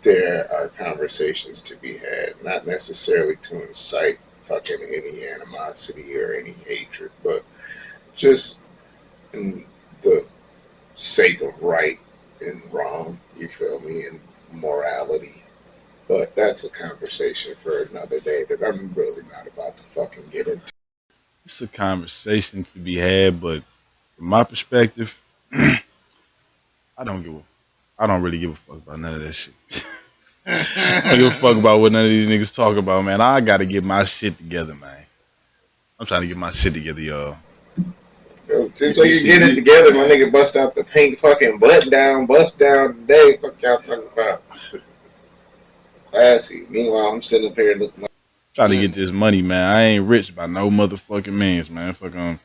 there are conversations to be had, not necessarily to incite fucking any animosity or any hatred, but just in the sake of right and wrong, you feel me, and morality. But that's a conversation for another day that I'm really not about to fucking get into. It's a conversation to be had, but from my perspective, I don't give a, I don't really give a fuck about none of that shit. I don't give a fuck about what none of these niggas talk about, man. I gotta get my shit together, man. I'm trying to get my shit together, y'all. It seems like you're getting it together. My nigga bust out the pink fucking bust down today. Fuck y'all talking about classy. Meanwhile, I'm sitting up here looking like, Try to get this money, man. I ain't rich by no motherfucking means, man. Fuck on.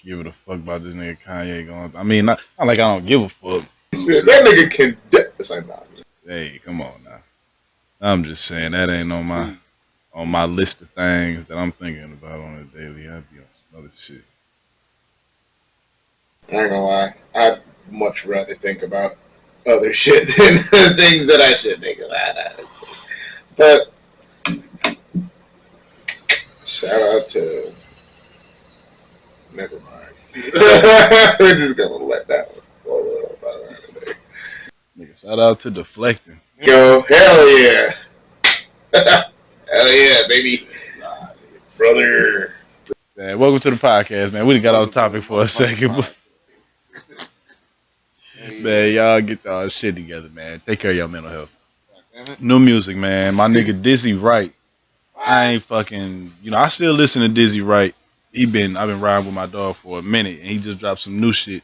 Give it a fuck about this nigga Kanye going. I mean, not like I don't give a fuck. that nigga can. It's like, nah. Hey, come on now. I'm just saying that ain't on my list of things that I'm thinking about on a daily. I'd be on some other shit. I ain't gonna lie. I'd much rather think about other shit than things that I should think about. But shout out to. Never mind. We're just gonna let that one flow about today. Nigga, shout out to deflecting. Yo, hell yeah. Hell yeah, baby. Brother. Man, welcome to the podcast, man. We done got off topic for a second, but man, y'all get y'all shit together, man. Take care of your mental health. New music, man. My nigga Dizzy Wright. I ain't fucking, I still listen to Dizzy Wright. I've been riding with my dog for a minute, and he just dropped some new shit.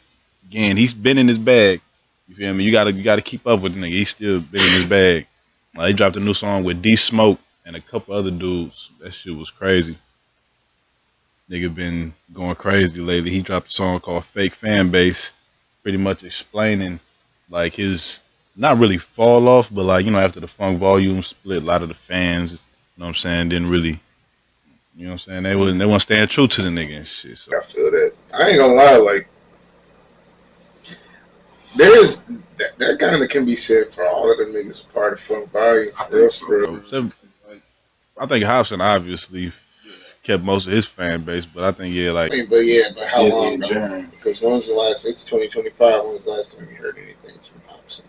Again, he's been in his bag. You feel me? You gotta keep up with the nigga. He's still been in his bag. He dropped a new song with D Smoke and a couple other dudes. That shit was crazy. Nigga been going crazy lately. He dropped a song called Fake Fan Base, pretty much explaining like his not really fall off, but like, after the Funk Volume split, a lot of the fans, what I'm saying, didn't really, what I'm saying, they weren't staying true to the nigga and shit. So I feel that. I ain't gonna lie, like, there's that kind of can be said for all of the niggas a part of Funk Volume. For real. So, I think Hobson obviously kept most of his fan base, but I think like But how long though? Because when was the last? It's 2025. When was the last time you heard anything from Hobson?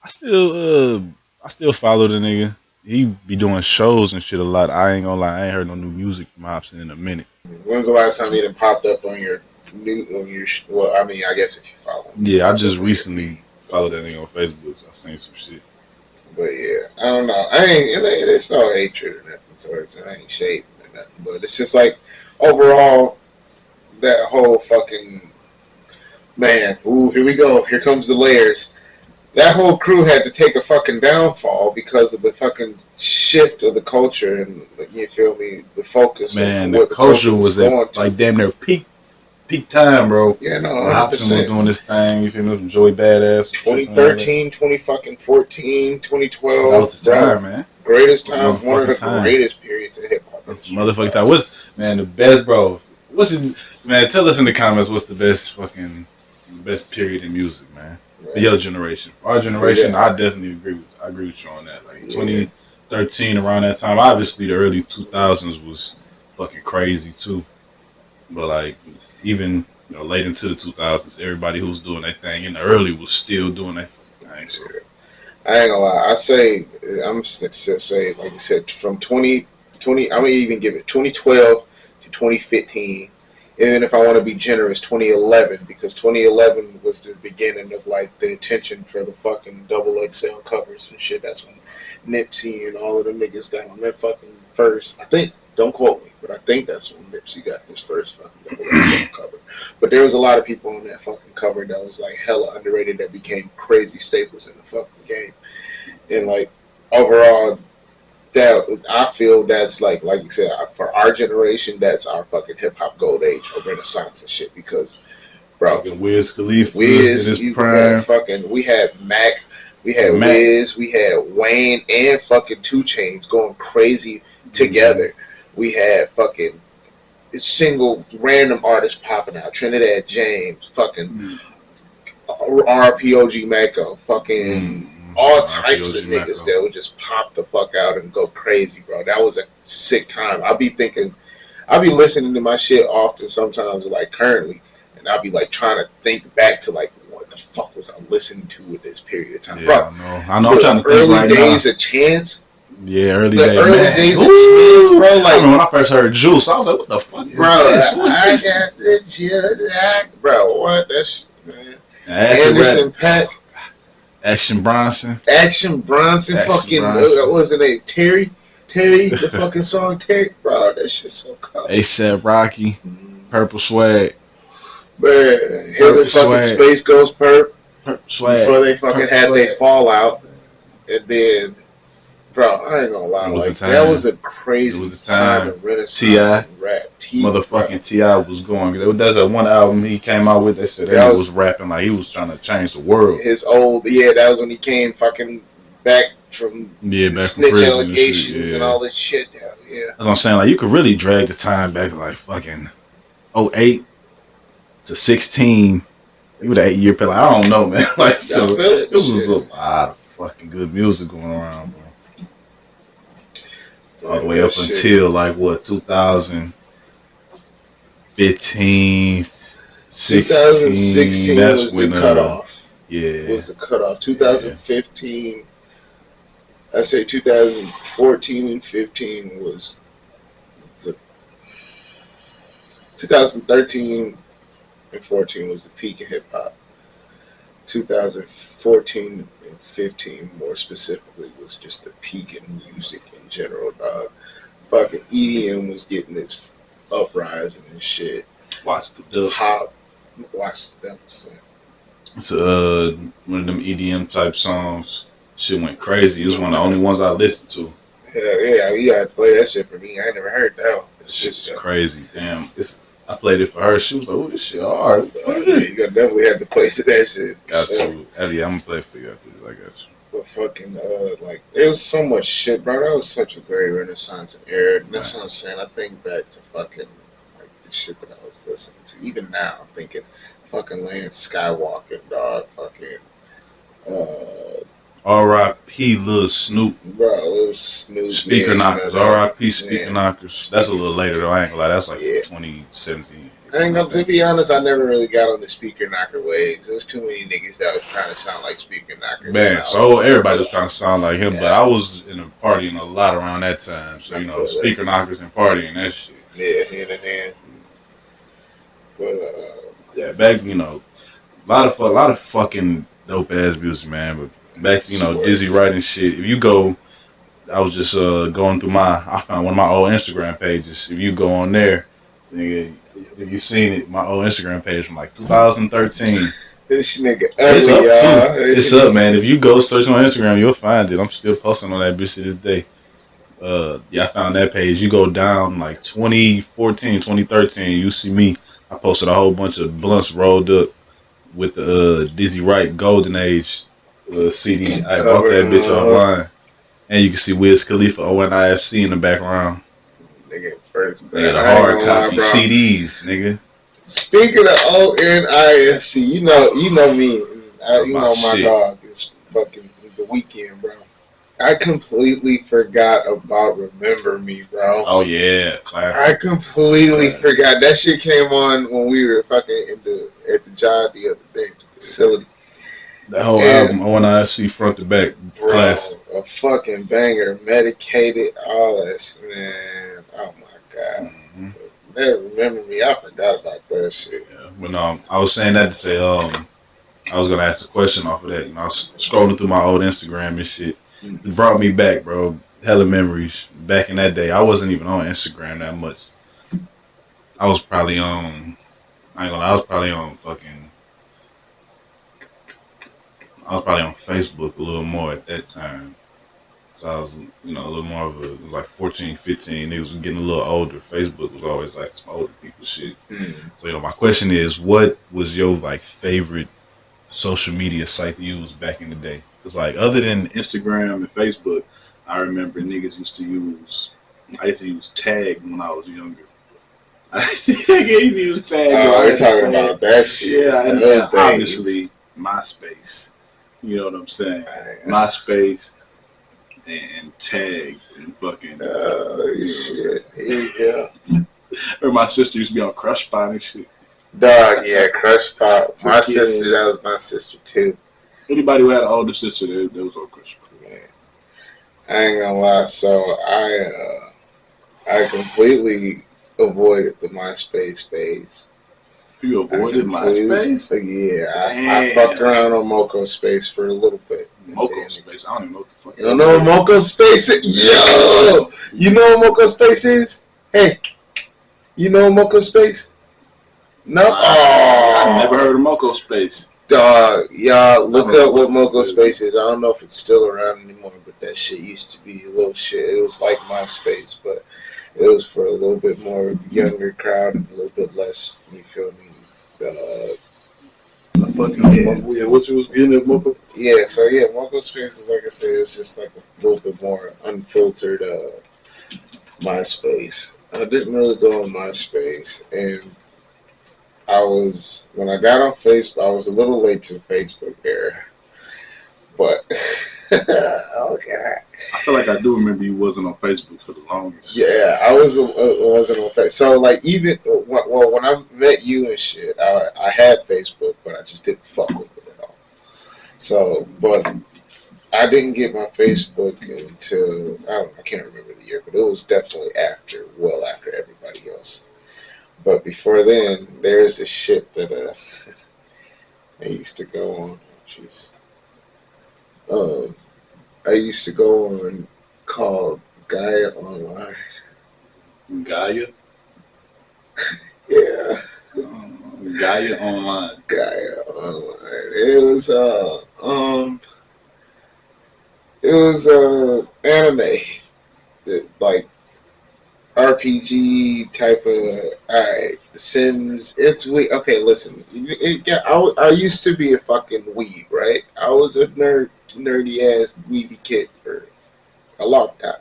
I still follow the nigga. He be doing shows and shit a lot. I ain't gonna lie, I ain't heard no new music from Hobson in a minute. When's the last time he done popped up on your Well, I mean, I guess if you follow him. Yeah, I just recently followed that nigga on Facebook, so I seen some shit. But yeah, I don't know. I ain't. It's no hatred or nothing towards it. I ain't shading or nothing. But it's just like overall, that whole fucking man. Ooh, here we go. Here comes the layers. That whole crew had to take a fucking downfall because of the fucking shift of the culture and, you feel me, the focus. Man, the culture was at like damn near peak time, bro. Yeah, no, 100%. Hobson was doing this thing, you feel me, Joey Badass. 2013, 2014, 2012. That was the time, man. Greatest time, one of the greatest periods in hip hop. That's motherfucking time. What's, man, the best, bro? Man, tell us in the comments what's the best period in music, man. For your generation. For our generation, I definitely agree with you on that. Like 2013, around that time. Obviously, the early 2000s was fucking crazy too. But like even late into the 2000s, everybody who was doing that thing in the early was still doing that thing. So. I ain't gonna lie. I'm say like you said, from 2020. I'm gonna even give it 2012 to 2015. Even if I want to be generous, 2011, because 2011 was the beginning of like the attention for the fucking double XL covers and shit. That's when Nipsey and all of them niggas got on that fucking first. I think, don't quote me, but I think that's when Nipsey got his first fucking double XL cover. But there was a lot of people on that fucking cover that was like hella underrated that became crazy staples in the fucking game. And like overall, that I feel that's like you said, for our generation, that's our fucking hip hop gold age or renaissance and shit. Because, bro, fucking Wiz Khalifa, we had Mac, we had Wiz, we had Wayne and fucking 2 Chainz going crazy together. We had fucking single random artists popping out, Trinidad James, fucking RPOG Mako, fucking all R.I.P. types of OG niggas Macko. that would just pop the fuck out and go crazy, bro. That was a sick time. I'll be listening to my shit often sometimes, like currently, and I'll be like trying to think back to like what the fuck was I listening to at this period of time, Yeah, bro. I know. I'm trying The to think early right now. days of Chance, Yeah, early the day, early man. days of Chance, Ooh! bro. I Like, remember when I first heard Juice, I was like, "What the fuck bro, is this? Who is I this?" got the juice, bro. What? That's man. Acid Red, Anderson Pack, Action Bronson, Action Bronson, Action fucking Bronson, what was the name? Terry, the fucking song Terry, bro. That shit's so cold. ASAP Rocky, Purple Swag, Man, him and Purple fucking Swag, Space Ghost Perp Purple Swag, before they fucking Purple had their Swag. fallout, and then, bro, I ain't gonna lie, It was a like that was time. a It crazy was a time time. of renaissance Ti, and rap. Bro, motherfucking Ti was going. That's that one album he came out with. That shit. That that nigga was was rapping like he was trying to change the world. his old, yeah, that was when he came fucking back from Yeah, the back from snitch prison and shit. allegations and Yeah, all this shit. Yeah, that's what I'm saying. Like you could really drag the time back to like fucking '08 to 16. Even the 8 year period. Like, I don't know, man. Like I feel it it. was a Shit, lot of fucking good music going around, bro. All the yeah, way that up shit. until like what 2015, 16. 2016 That's was the when cutoff. yeah, Was the cutoff. yeah. 2015. I say 2014 and 15 was the 2013 and 14 was the peak of hip hop. 2014 and 15 more specifically was just the peak in music in general, dog. Fucking EDM was getting its uprising and shit. Watch the dub. Pop, watch the episode. It's one of them EDM type songs. Shit went crazy. It was one of the only ones I listened to. Hell yeah, you gotta play that shit for me. I ain't never heard that one. This shit is crazy. Damn. I played it for her. She was like, "Oh, this shit hard." Yeah, you gotta definitely have to play to that shit. Got Sure. to. Ellie, I'm gonna play it for you after this. I got you. But fucking, like, there's so much shit, bro. That was such a great renaissance and era. And that's what I'm saying. I think back to fucking, like, the shit that I was listening to. Even now, I'm thinking, fucking Lance Skywalker, dog. Fucking, R.I.P. Lil Snoop. bro, it was Snoop. Speaker Yeah, Knockers. you know that. R.I.P. Speaker Yeah. Knockers. That's a little later though. I ain't gonna lie. That's like Yeah. 2017. I ain't gonna, to be honest, I never really got on the speaker knocker waves. There's too many niggas that was trying to sound like speaker knockers. Man, so everybody was trying to sound like him, Yeah. but I was in a partying a lot around that time. So, I you know, feel Speaker Knockers and partying, that shit. Yeah, hand in hand. But Yeah, back, you know, a lot of fucking dope ass music, man. But back, you know, Dizzy Wright and shit. If you go, I was just going through I found one of my old Instagram pages. If you go on there, nigga, if you seen it, my old Instagram page from like 2013. this nigga It's ugly, up y'all. too. It's up, man. If you go search on Instagram, you'll find it. I'm still posting on that bitch to this day. Yeah, I found that page. You go down like 2014, 2013, you see me. I posted a whole bunch of blunts rolled up with the Dizzy Wright Golden Age CD. I bought that bitch offline. And you can see Wiz Khalifa ONIFC in the background. Nigga, first, Nigga, the I ain't hard gonna lie, copy bro. CDs, nigga. Speaking of ONIFC, you know me. You know my shit. dog is fucking The Weekend, bro. I completely forgot about Remember Me, bro. Oh yeah, classic. I completely forgot. That shit came on when we were fucking at the job the other day, the facility. That whole album, ONIFC front to back, Bro, classic. a fucking banger, medicated, all that, man. Oh my god. Mm-hmm. Never Remember Me. I forgot about that shit. Yeah, but I was saying that to say, I was gonna ask a question off of that. You know, I was scrolling through my old Instagram and shit. It brought me back, bro. Hella memories. Back in that day, I wasn't even on Instagram that much. I was probably on. I ain't gonna lie, I was probably on Facebook a little more at that time. So I was, you know, a little more of a, like 14, 15. Niggas was getting a little older. Facebook was always like some older people shit. Mm. So, you know, my question is, what was your, like, favorite social media site to use back in the day? Because, like, other than Instagram and Facebook, I remember niggas used to use, I used to use Tag when I was younger. I used to use Tag. Oh, we're talking about that shit. Yeah, and those days. obviously MySpace. You know what I'm saying? MySpace and Tag and fucking. Shit. Here you go. Or my sister used to be on Crush Spot and shit. Dog, yeah, Crush Spot. My sister, that was my sister too. Anybody who had an older sister, they was on Crush Spot. Yeah. I ain't gonna lie. So I completely avoided the MySpace phase. You avoided MySpace? Yeah, I fucked around on Moco Space for a little bit. Moco Space? I don't even know what the fuck. You don't know what Moco Space is? Yo! You know what Moco Space is? Hey, you know Moco Space? No? I never heard of Moco Space. Dog, y'all, look up what Moco Space is. I don't know if it's still around anymore, but that shit used to be a little shit. It was like MySpace, but it was for a little bit more younger crowd and a little bit less, you feel me? What you was getting at Moco? Yeah, so yeah, Moco Space is, like I said, it's just like a little bit more unfiltered MySpace. I didn't really go on MySpace, and when I got on Facebook, I was a little late to the Facebook era, but okay. I feel like I do remember you wasn't on Facebook for the longest. Yeah, I wasn't on Facebook. So like even when I met you and shit, I had Facebook, but I just didn't fuck with it at all. So, but I didn't get my Facebook until I can't remember the year, but it was definitely well after everybody else. But before then, there's this shit that I used to go on. Jeez. I used to go on called Gaia Online. Gaia? Yeah. Gaia Online. Gaia Online. It was anime. Like RPG type of Sims. It's weird. Okay, listen. I used to be a fucking weeb, right? I was a nerdy ass weeby kid for a long time.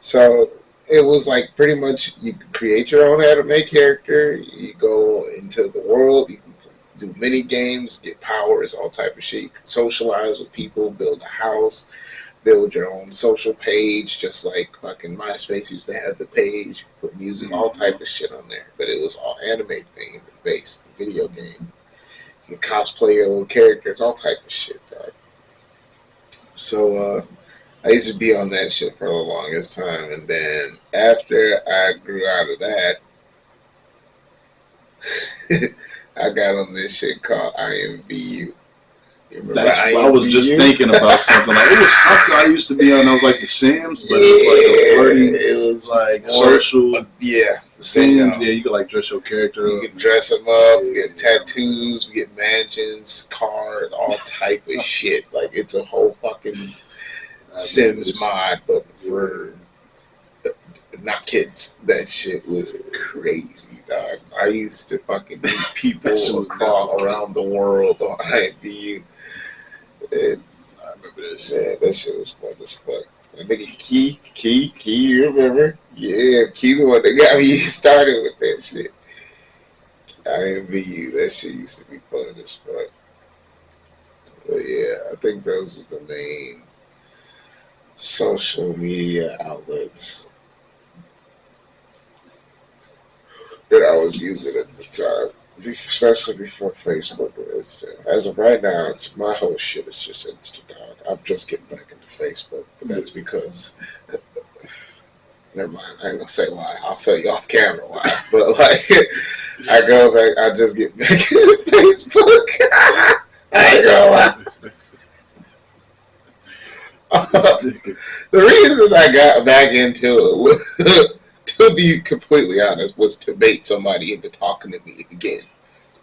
So it was like pretty much you can create your own anime character. You go into the world. You can do mini games, get powers, all type of shit. You can socialize with people, build a house. Build your own social page, just like fucking MySpace used to have the page, put music, all type of shit on there. But it was all anime themed, based, video game. You can cosplay your little characters, all type of shit, dog. So I used to be on that shit for the longest time, and then after I grew out of that, I got on this shit called IMVU. I was just thinking about something. Like it was something I used to be on. That was like The Sims, but it was like a flirty. It was like social. Yeah, Sims. Yeah, you could like dress your character. You can dress them up. You get tattoos. We get mansions, cars, all type of shit. Like it's a whole fucking Sims mod, but for not kids. That shit was crazy, dog. I used to fucking meet people crawl around the world on IMVU. I remember that shit. Yeah, that shit was fun as fuck. That nigga Key, you remember? Yeah, Key the one that got me started with that shit. IMVU, that shit used to be fun as fuck. But yeah, I think those was the main social media outlets that I was using at the time, especially before Facebook or Insta. As of right now, it's my whole shit is just Insta, dog. I'm just getting back into Facebook, but that's because never mind. I ain't gonna say why. I'll tell you off camera why. But like, I go back. I just get back into Facebook. I ain't gonna lie. The reason I got back into it was, to be completely honest, was to bait somebody into talking to me again.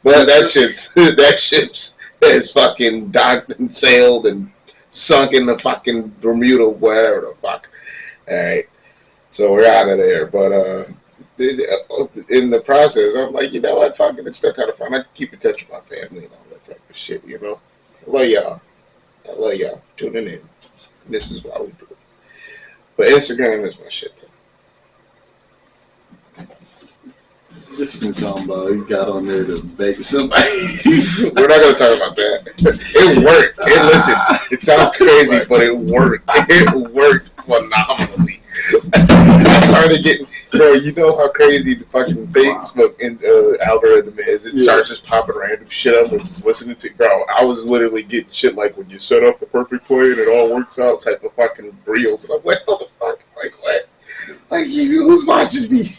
But that ship's has fucking docked and sailed and sunk in the fucking Bermuda, whatever the fuck. All right, so we're out of there. But in the process, I'm like, you know what? Fucking, it's still kind of fun. I can keep in touch with my family and all that type of shit. You know, I love y'all tuning in. This is why we do it. But Instagram is my shit. This is talking about you got on there to beg somebody. We're not gonna talk about that. It worked. Listen, it sounds crazy, but it worked. It worked phenomenally. I started getting, bro. You know how crazy the fucking Facebook algorithm is. It starts just popping random shit up and just listening to. Bro, I was literally getting shit like when you set up the perfect play and it all works out type of fucking reels, and I'm like, what the fuck? Like what? Like who's watching me?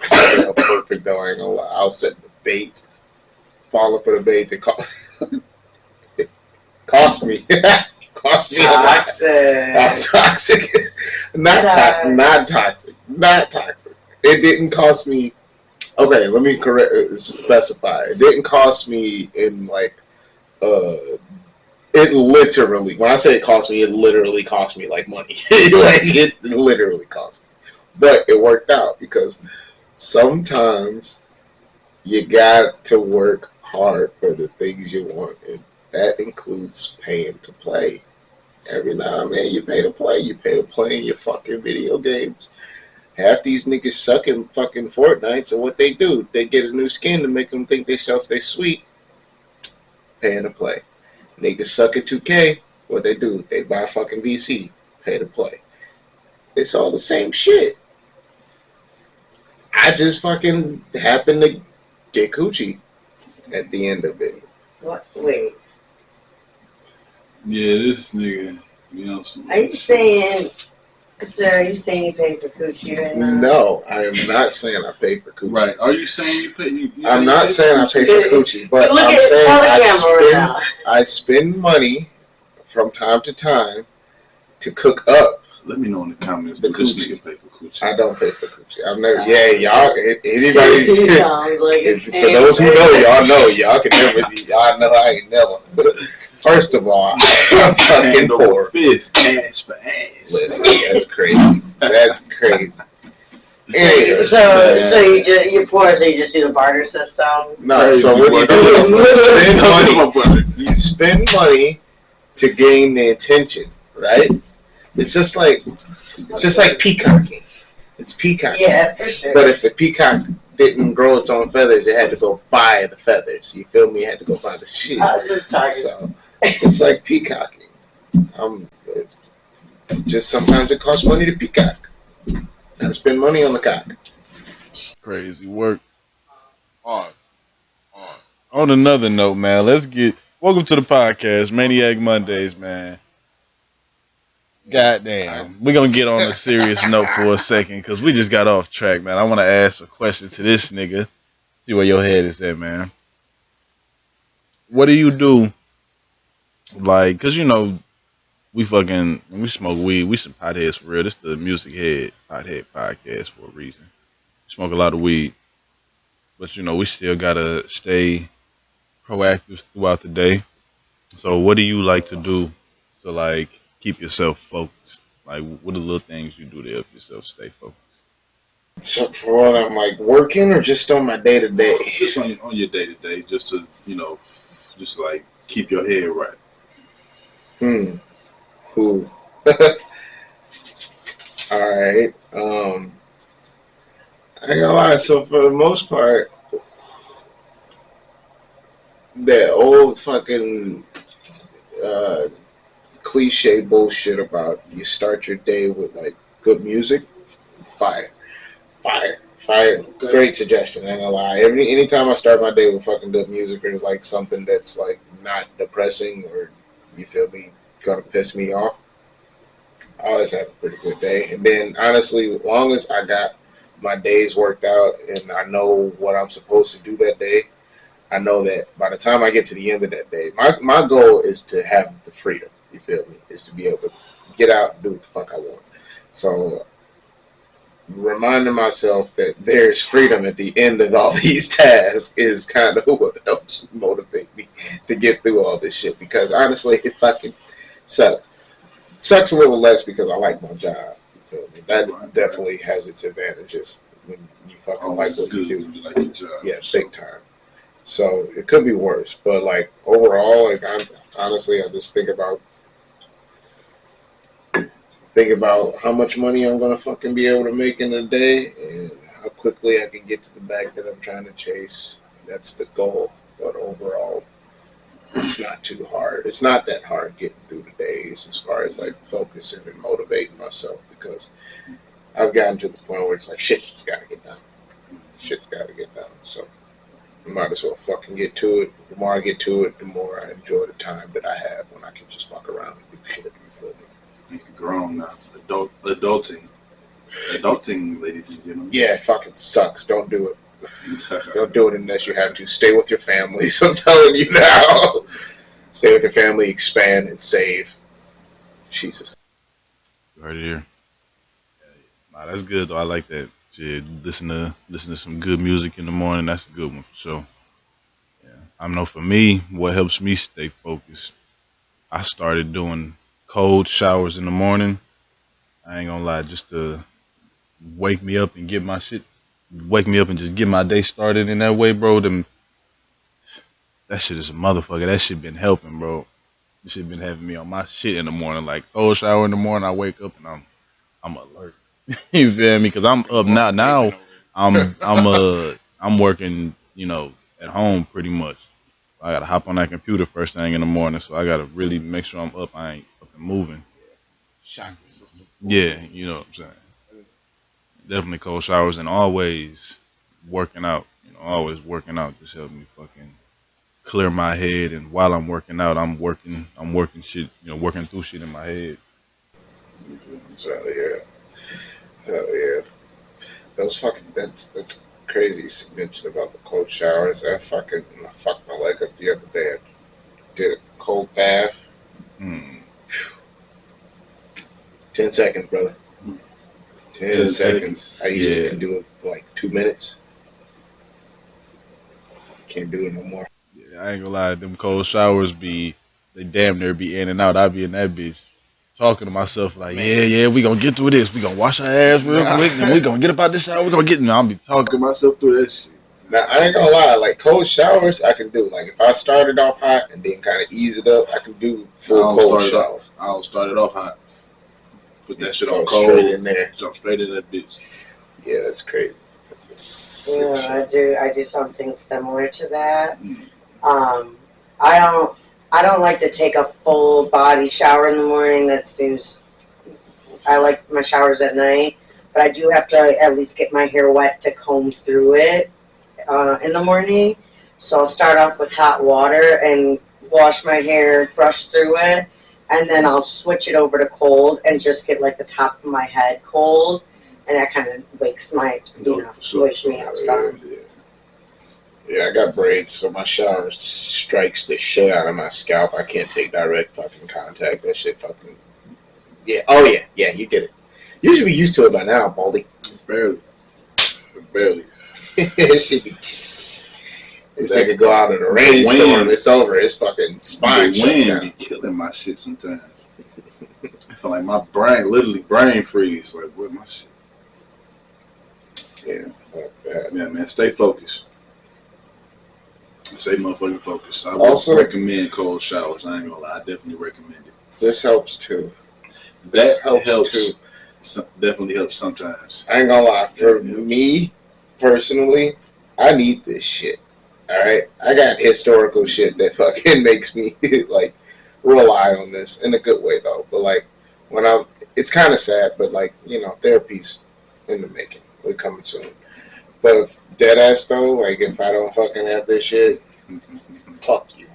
I said, perfect though. I ain't gonna lie. I'll set the bait, falling for the bait. It cost me. Cost me toxic. a lot. I'm toxic. Not toxic. Not toxic. It didn't cost me. Okay, let me specify. It didn't cost me in like. It literally. When I say it cost me, it literally cost me like money. Like it literally cost me. But it worked out because sometimes you got to work hard for the things you want, and that includes paying to play. Every now and then you pay to play. You pay to play in your fucking video games. Half these niggas suck in fucking Fortnite, so what they do, they get a new skin to make them think they stay sweet. Paying to play. Niggas suck at 2K, what they do, they buy fucking VC. Pay to play. It's all the same shit. I just fucking happened to get coochie at the end of it. What? Wait. Yeah, this nigga. You know, are you saying? Sir, are you saying you pay for coochie right now? No, I am not saying I pay for coochie. Right? Are you saying you pay? I'm not saying I pay for coochie, but I'm saying I spend money from time to time to cook up. Let me know in the comments. Does this nigga pay for coochie? I don't pay for coochie. I've never. Yeah, y'all. Anybody? For those who know, y'all know. Y'all can never. Y'all know I ain't never. First of all, I'm fucking poor. Fist, cash for ass. Listen, that's crazy. That's crazy. Anyway, so you're poor, so you just do the barter system? No, so what you do is you spend money to gain the attention, right? It's just like peacocking. It's peacocking. Yeah, for sure. But if the peacock didn't grow its own feathers, it had to go buy the feathers. You feel me? It had to go buy the shit. I was just talking. So it's like peacocking. Just sometimes it costs money to peacock. Gotta spend money on the cock. Crazy work. On another note, man, welcome to the podcast, Maniac Mondays, man. Goddamn. We're going to get on a serious note for a second because we just got off track, man. I want to ask a question to this nigga. See where your head is at, man. What do you do? Like, because, you know, we smoke weed. We some potheads for real. This is the Music Head Pothead Podcast for a reason. We smoke a lot of weed. But, you know, we still got to stay proactive throughout the day. So what do you like to do to, like, keep yourself focused? Like, what are the little things you do to help yourself stay focused? So for what, I'm like working or just on my day to day? Just on your day to day, just to, you know, just like keep your head right. Cool. All right. I ain't gonna lie. So for the most part, that old fucking cliche bullshit about you start your day with like good music, fire. Okay. Great suggestion. I ain't gonna lie. Anytime I start my day with fucking good music or like something that's like not depressing or you feel me gonna piss me off, I always have a pretty good day. And then honestly, as long as I got my days worked out and I know what I'm supposed to do that day, I know that by the time I get to the end of that day, my goal is to have the freedom, you feel me, is to be able to get out and do what the fuck I want. So reminding myself that there's freedom at the end of all these tasks is kind of what helps motivate me to get through all this shit, because honestly, it fucking sucks. Sucks a little less because I like my job. You feel me? That definitely has its advantages when you fucking like what you do. You like your job. Yeah, big time. So it could be worse, but like overall, like I just think about how much money I'm gonna fucking be able to make in a day and how quickly I can get to the bag that I'm trying to chase. That's the goal. But overall, it's not too hard. It's not that hard getting through the days as far as like focusing and motivating myself because I've gotten to the point where it's like shit's got to get done. Shit's got to get done. So I might as well fucking get to it. The more I get to it, the more I enjoy the time that I have when I can just fuck around and do shit. You feel me? You're grown now. Adulting, ladies and gentlemen. Yeah, it fucking sucks. Don't do it. Don't do it unless you have to. Stay with your families. I'm telling you now. Stay with your family, expand, and save. Jesus. Right here. Nah, that's good though. I like that. Shit, listen to some good music in the morning. That's a good one for sure. Yeah. I know for me, what helps me stay focused, I started doing cold showers in the morning. I ain't gonna lie, just to wake me up and wake me up and just get my day started in that way, bro. That shit is a motherfucker. That shit been helping, bro. This shit been having me on my shit in the morning. Like cold shower in the morning, I wake up and I'm alert. You feel me? Cause I'm up now. Now I'm working, at home pretty much. I gotta hop on that computer first thing in the morning, so I gotta really make sure I'm up. I ain't up and moving. Chakra system. Yeah, you know what I'm saying. Definitely cold showers and always working out. Always working out just help me fucking clear my head. And while I'm working out, I'm working shit. Working through shit in my head. So yeah. Hell yeah. That's crazy you mentioned about the cold showers. I fucked my leg up the other day. I did a cold bath. 10 seconds, brother. 10 seconds. I used to do it like 2 minutes. Can't do it no more. Yeah, I ain't gonna lie, them cold showers they damn near be in and out. I be in that bitch talking to myself like, yeah, we gonna get through this. We gonna wash our ass real quick, and we gonna get up out this shower. We gonna get. I'll be talking myself through that shit. Now I ain't gonna lie, like cold showers, I can do. Like if I started off hot and then kind of ease it up, I can do full cold showers. I don't start it off hot. Put that shit on cold. Straight in there. Jump straight in that bitch. Yeah, that's crazy. That's a sick shit. I do something similar to that. I don't like to take a full body shower in the morning. I like my showers at night, but I do have to at least get my hair wet to comb through it in the morning. So I'll start off with hot water and wash my hair, brush through it, and then I'll switch it over to cold and just get like the top of my head cold, and that kind of wakes wakes me up some. Yeah, I got braids, so my shower strikes the shit out of my scalp. I can't take direct fucking contact. That shit fucking... Yeah. Oh, yeah. Yeah, you did it. You should be used to it by now, Baldy. Barely. It should be... It's like it go out in a rainstorm. It's over. It's fucking spine shuts down. The wind be killing my shit sometimes. I feel like my brain freeze. Like, where's my shit? Yeah, man. Stay focused. Stay motherfucking focused. I also recommend cold showers. I ain't gonna lie. I definitely recommend it. This helps too. That helps too. Definitely helps sometimes. I ain't gonna lie. For me, personally, I need this shit. Alright? I got historical shit that fucking makes me, like, rely on this. In a good way, though. But, like, it's kind of sad, but, like, therapy's in the making. We're coming soon. But dead ass though, like if I don't fucking have this shit, fuck you.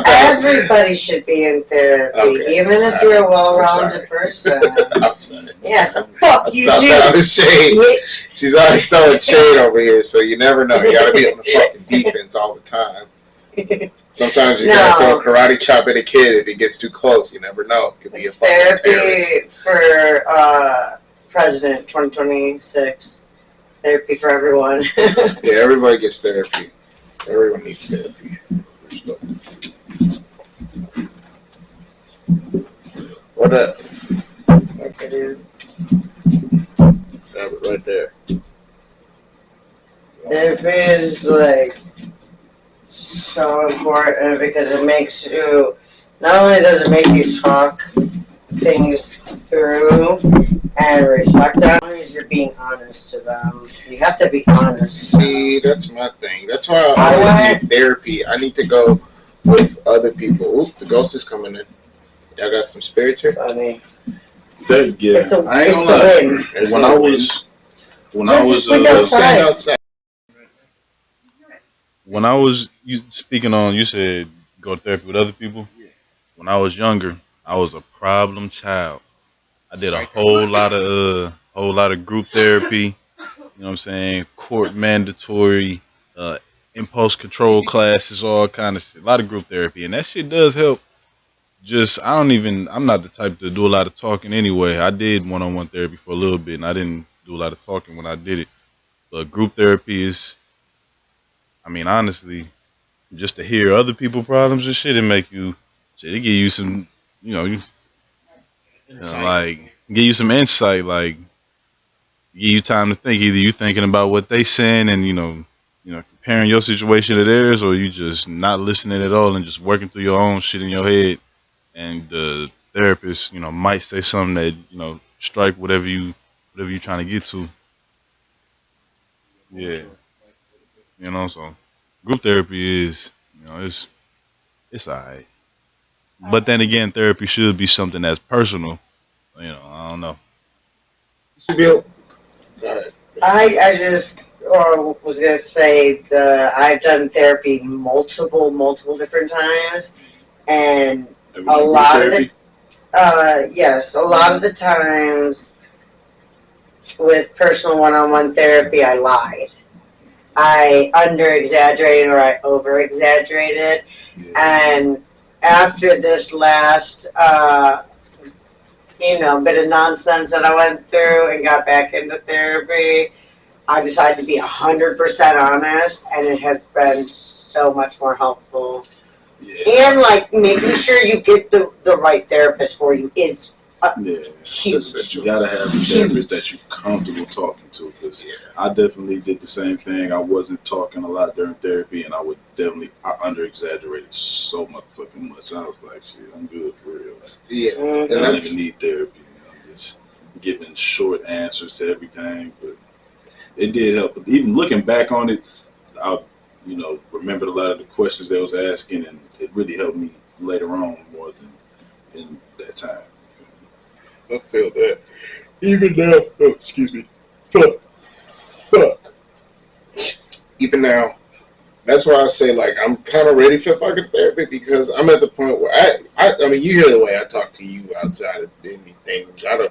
Everybody should be in therapy, even if you're a well-rounded person. Yeah, so fuck you too. Shade. She's always throwing shade over here, so you never know. You gotta be on the fucking defense all the time. Sometimes you gotta throw a karate chop at a kid if he gets too close. You never know. It could be a fucking terrorist. For President 2026. Therapy for everyone. Yeah, everybody gets therapy. Everyone needs therapy. What up? Okay, dude. Have it right there. Therapy is like so important because it makes you, not only does it make you talk things through and reflect on, you're being honest to them. You have to be honest. See, that's my thing. That's why I always need therapy. I need to go with other people. Oop, the ghost is coming in. Y'all got some spirits here? Funny. That, yeah, It's I ain't the gonna lie. wind. When I was Stand outside. When I was speaking on, you said go to therapy with other people. When I was younger, I was a problem child. I did a whole lot of group therapy. You know what I'm saying? Court mandatory, impulse control classes, all kind of shit. A lot of group therapy, and that shit does help. I'm not the type to do a lot of talking anyway. I did one-on-one therapy for a little bit, and I didn't do a lot of talking when I did it. But group therapy is, I mean, honestly, just to hear other people's problems and shit, it give you some, like, give you some insight, like, give you time to think. Either you thinking about what they saying and, comparing your situation to theirs, or you just not listening at all and just working through your own shit in your head. And the therapist, might say something that, strike whatever you're trying to get to. Yeah. So group therapy is, it's alright. But then again, therapy should be something that's personal. I don't know. Bill, go ahead. I just was gonna say I've done therapy multiple different times, and a lot of the a lot of the times with personal one-on-one therapy, I lied. I under-exaggerated or I over-exaggerated, and after this last bit of nonsense that I went through and got back into therapy, I decided to be 100% honest, and it has been so much more helpful. Yeah. And like making sure you get the right therapist for you is huge. You gotta have a therapist that you're comfortable talking to. Because I definitely did the same thing. I wasn't talking a lot during therapy, and I under exaggerated so motherfucking much. I was like, shit, I'm good for real. Yeah, I don't even need therapy. I'm just giving short answers to everything, but it did help. But even looking back on it, I remembered a lot of the questions they was asking, and it really helped me later on more than in that time. I feel that. Even now, excuse me. Fuck. Even now, that's why I say, like, I'm kind of ready for fucking therapy, because I'm at the point where I mean, you hear the way I talk to you outside of anything. I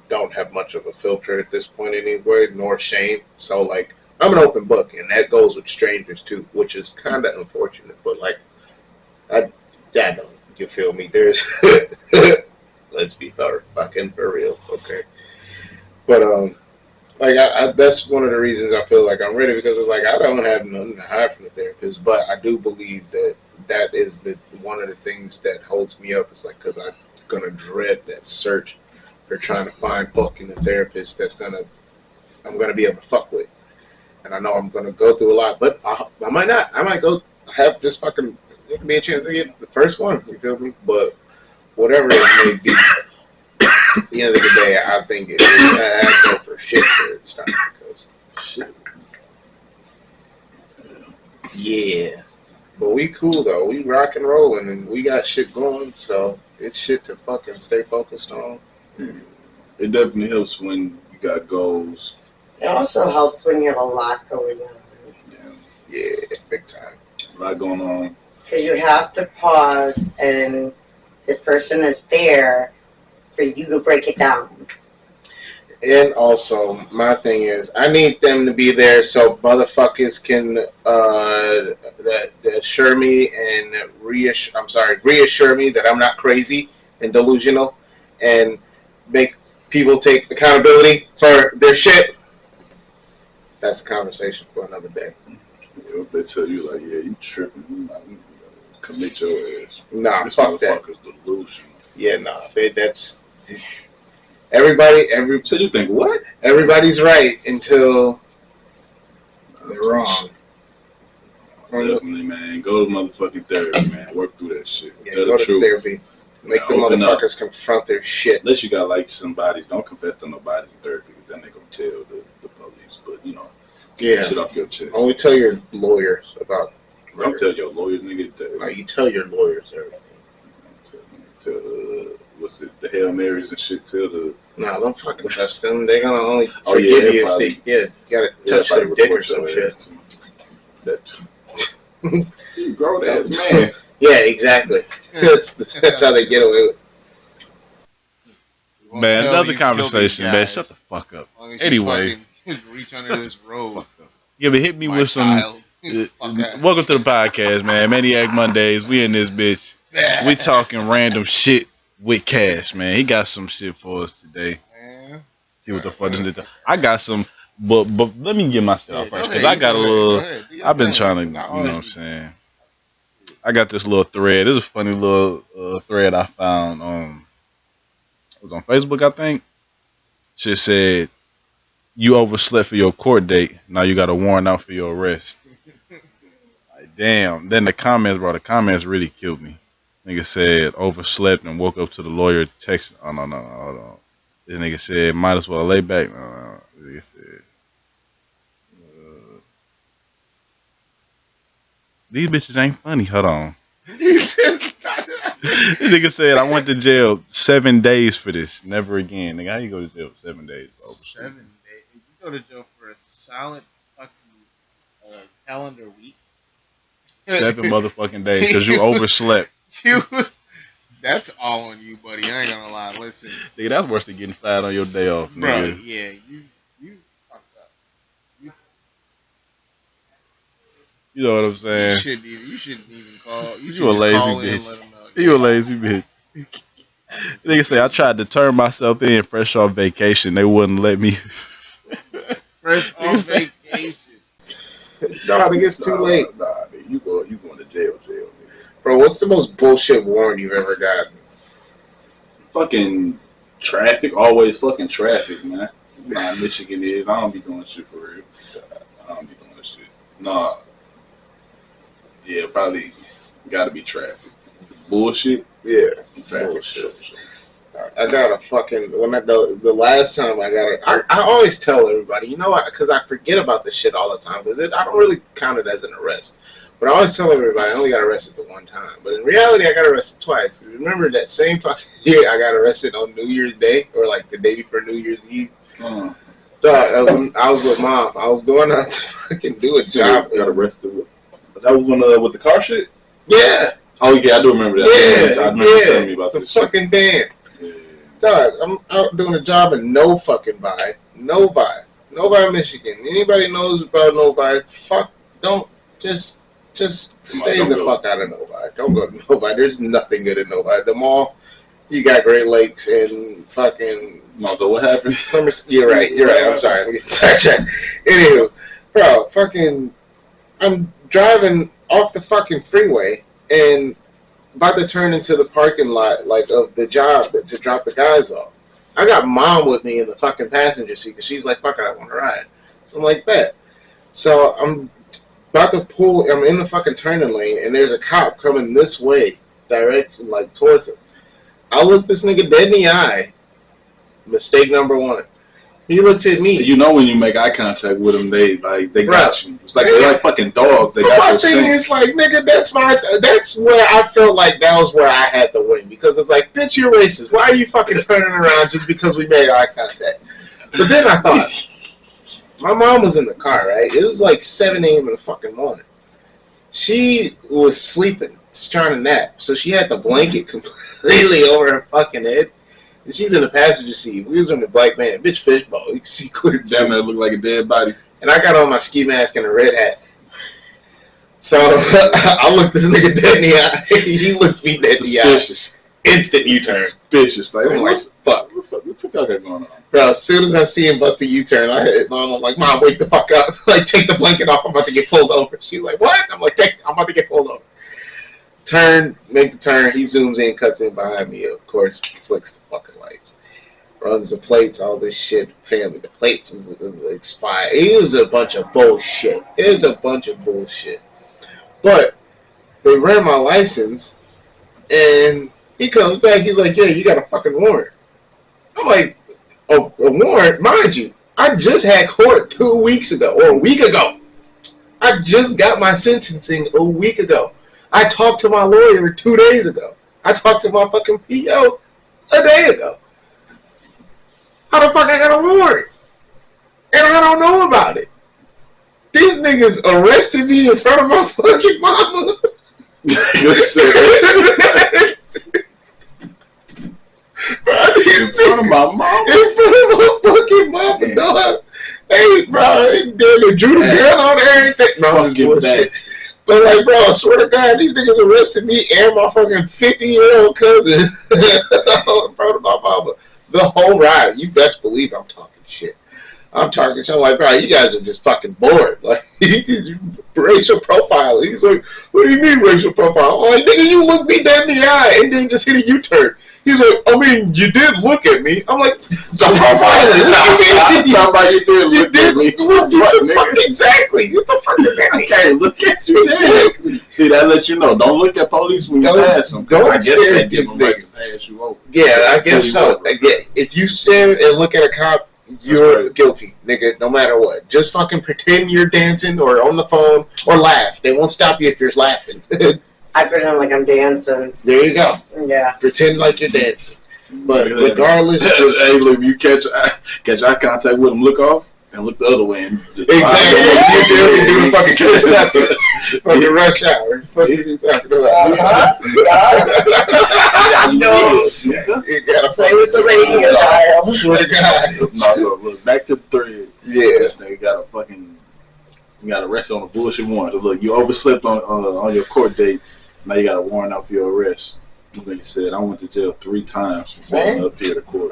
don't have much of a filter at this point anyway, nor shame. So, like, I'm an open book, and that goes with strangers too, which is kind of unfortunate. But like, I don't. You feel me? There's, let's be fucking for real, okay? But like that's one of the reasons I feel like I'm ready, because it's like I don't have nothing to hide from the therapist, but I do believe that is one of the things that holds me up. Is like, because I'm gonna dread that search for trying to find fucking a therapist I'm gonna be able to fuck with. And I know I'm going to go through a lot, but I might not. I might go have just fucking, it could be a chance to get the first one, you feel me? But whatever it may be, at the end of the day, I think it is, I go for shit for its time, because shit. Yeah. But we cool, though. We rock and rolling, and we got shit going, so it's shit to fucking stay focused on. It definitely helps when you got goals. It also helps when you have a lot going on. Yeah, big time. A lot going on. Because you have to pause, and this person is there for you to break it down. And also, my thing is, I need them to be there so motherfuckers can assure me and reassure me that I'm not crazy and delusional, and make people take accountability for their shit. That's a conversation for another day. Yeah, if they tell you, like, yeah, you tripping, you gotta commit your ass. Nah, this fuck that. Motherfucker's delusional. Yeah, nah, that's everybody. So you think what? Everybody's right until they're wrong. Definitely, man. Go to motherfucking therapy, man. Work through that shit. Yeah, Tell go the to therapy. Make the motherfuckers confront their shit. Unless you got like somebody, don't confess to nobody's in therapy. then they're gonna tell the police. But get Yeah. that shit off your chest. Only tell your lawyers about. Don't tell your lawyers, nigga. No, you tell your lawyers everything. Tell what's it? The Hail Marys and shit. Tell the. No, don't fucking trust them. They're gonna only Oh, forgive yeah, you probably. if they you gotta touch their dick or some shit. You grown ass man. Yeah, exactly. That's how they get away with. Won't Man, tell another you killed these conversation, man. guys. Shut the fuck up. As long as you Anyway. fucking reach under this robe. Yeah, but hit me My with some. child. Fuck that. Welcome to the podcast, man. Maniac Mondays. We in this bitch. We talking random shit with Cash, man. He got some shit for us today. Man. See what the fuck this is. I got some, but let me get my shit off Yeah, first go because ahead, I got a go little. ahead. Do your I've been thing. trying to, you know what I'm saying. I got this little thread. This is a funny little thread I found. It was on Facebook, I think. Shit said, "You overslept for your court date. Now you got a warrant out for your arrest." Like, damn. Then the comments really killed me. Nigga said overslept and woke up to the lawyer text. Oh no, hold on. This nigga said might as well lay back. No. Nigga said, these bitches ain't funny. Hold on. This nigga said I went to jail 7 days for this. Never again. Nigga, how you go to jail for 7 days? 7 days. You go to jail for a solid fucking calendar week. 7 motherfucking days because you overslept. That's all on you, buddy. I ain't gonna lie. Listen, Nigga, that's worse than getting fired on your day off, bro. nigga. Yeah, you fucked up. You know what I'm saying? You shouldn't even call. You should You a just lazy call in bitch. and let them know. You a lazy bitch. Nigga say I tried to turn myself in fresh off vacation. They wouldn't let me. Fresh off vacation. No, it gets too late. Nah, you going to jail, nigga. Bro, what's the most bullshit warrant you've ever gotten? Fucking traffic, always fucking traffic, man. You know how Michigan is. I don't be doing shit for real. I don't be doing shit. Nah. Yeah, probably gotta be traffic. Bullshit. Yeah, Traffic. bullshit. Sure. I got a fucking the last time I got it. I always tell everybody, you know what? Because I forget about this shit all the time. Because I don't really count it as an arrest. But I always tell everybody I only got arrested the one time. But in reality, I got arrested twice. Remember that same fucking year I got arrested on New Year's Day or like the day before New Year's Eve? Uh-huh. Dog, I was with Mom. I was going out to fucking do a job. Got arrested with. That was when with the car shit. Yeah. Oh yeah, I do remember that. Yeah. I remember you telling me about the this shit. fucking van. Yeah. Dog, I'm out doing a job in Novi, Michigan. Anybody knows about Novi? Fuck, don't just stay Don't the go. fuck out of Novi. Don't go to Novi. There's nothing good in Novi. The mall, you got Great Lakes and fucking. No, so what happened? You're right. I'm sorry. I'm getting sidetracked. Anywho, bro, fucking, I'm driving off the fucking freeway and about to turn into the parking lot, like, of the job to drop the guys off. I got Mom with me in the fucking passenger seat because she's like, fuck it, I want to ride. So I'm like, bet. So I'm about to pull, I'm in the fucking turning lane, and there's a cop coming this way, direction, like, towards us. I look this nigga dead in the eye. Mistake number one. He looked at me. You know when you make eye contact with them, they Bruh. got you. It's like they're like fucking dogs. They But got my your thing scent. is, like, nigga, that's where I felt like that was where I had to win. Because it's like, bitch, you're racist. Why are you fucking turning around just because we made eye contact? But then I thought, my mom was in the car, right? It was like 7 a.m. in the fucking morning. She was sleeping, just trying to nap. So she had the blanket completely over her fucking head. And she's in the passenger seat. We was in the black man. Bitch, fishbowl. You can see clear. Damn, that look like a dead body. And I got on my ski mask and a red hat. So I looked this nigga dead in the eye. He looks me dead in the eye. Suspicious. Instant U-turn. Suspicious. Like, I'm like, fuck. What the fuck y'all got going on? Bro, as soon as I see him bust a U-turn, I hit Mom. I'm like, Mom, wake the fuck up. Like, take the blanket off. I'm about to get pulled over. She's like, what? I'm like, I'm about to get pulled over. Turn, make the turn. He zooms in, cuts in behind me. Of course, flicks the fucking lights. Runs the plates, all this shit. Apparently, the plates was expired. It was a bunch of bullshit. But they ran my license, and he comes back. He's like, yeah, you got a fucking warrant. I'm like, a warrant, mind you. I just had court 2 weeks ago or a week ago. I just got my sentencing a week ago. I talked to my lawyer 2 days ago. I talked to my fucking PO a day ago. How the fuck I got a warrant? And I don't know about it. These niggas arrested me in front of my fucking mama. In front of my mama? In front of my fucking mama, dog. Hey, bro, they drew the gun on everything. No, I'm just bullshit. But, like, bro, I swear to God, these niggas arrested me and my fucking 50-year-old cousin in front of my mama. The whole ride. You best believe I'm talking shit. I'm talking shit. I'm like, bro, you guys are just fucking bored. Like, he's racial profiling. He's like, what do you mean racial profile? I'm like, nigga, you look me dead in the eye and then just hit a U-turn. He's like, I mean, you did look at me. I'm like, so profiling. I'm talking about you did look at me. What, exactly. What the fuck is that? I can't look at you. Exactly. See, that lets you know. Don't look at police when you pass them. Don't stare at these niggas. Pass you over. Yeah, I guess so. If you stare and look at a cop, you're guilty, nigga, no matter what. Just fucking pretend you're dancing or on the phone or laugh. They won't stop you if you're laughing. I pretend like I'm dancing. There you go. Yeah. Pretend like you're dancing. But regardless, just, hey, look, you catch eye contact with them, look off and look the other way. And exactly. You do the fucking kiss tester. Fucking rush hour. Fuck is you talking about? You gotta play with the radio dial. Swear to God. No, look, back to the thread. Yeah. This nigga got arrested on a bullshit warrant. So look, you overslept on your court date. Now you got a warrant out for your arrest. Like you said, I went to jail 3 times for failing to appear to court.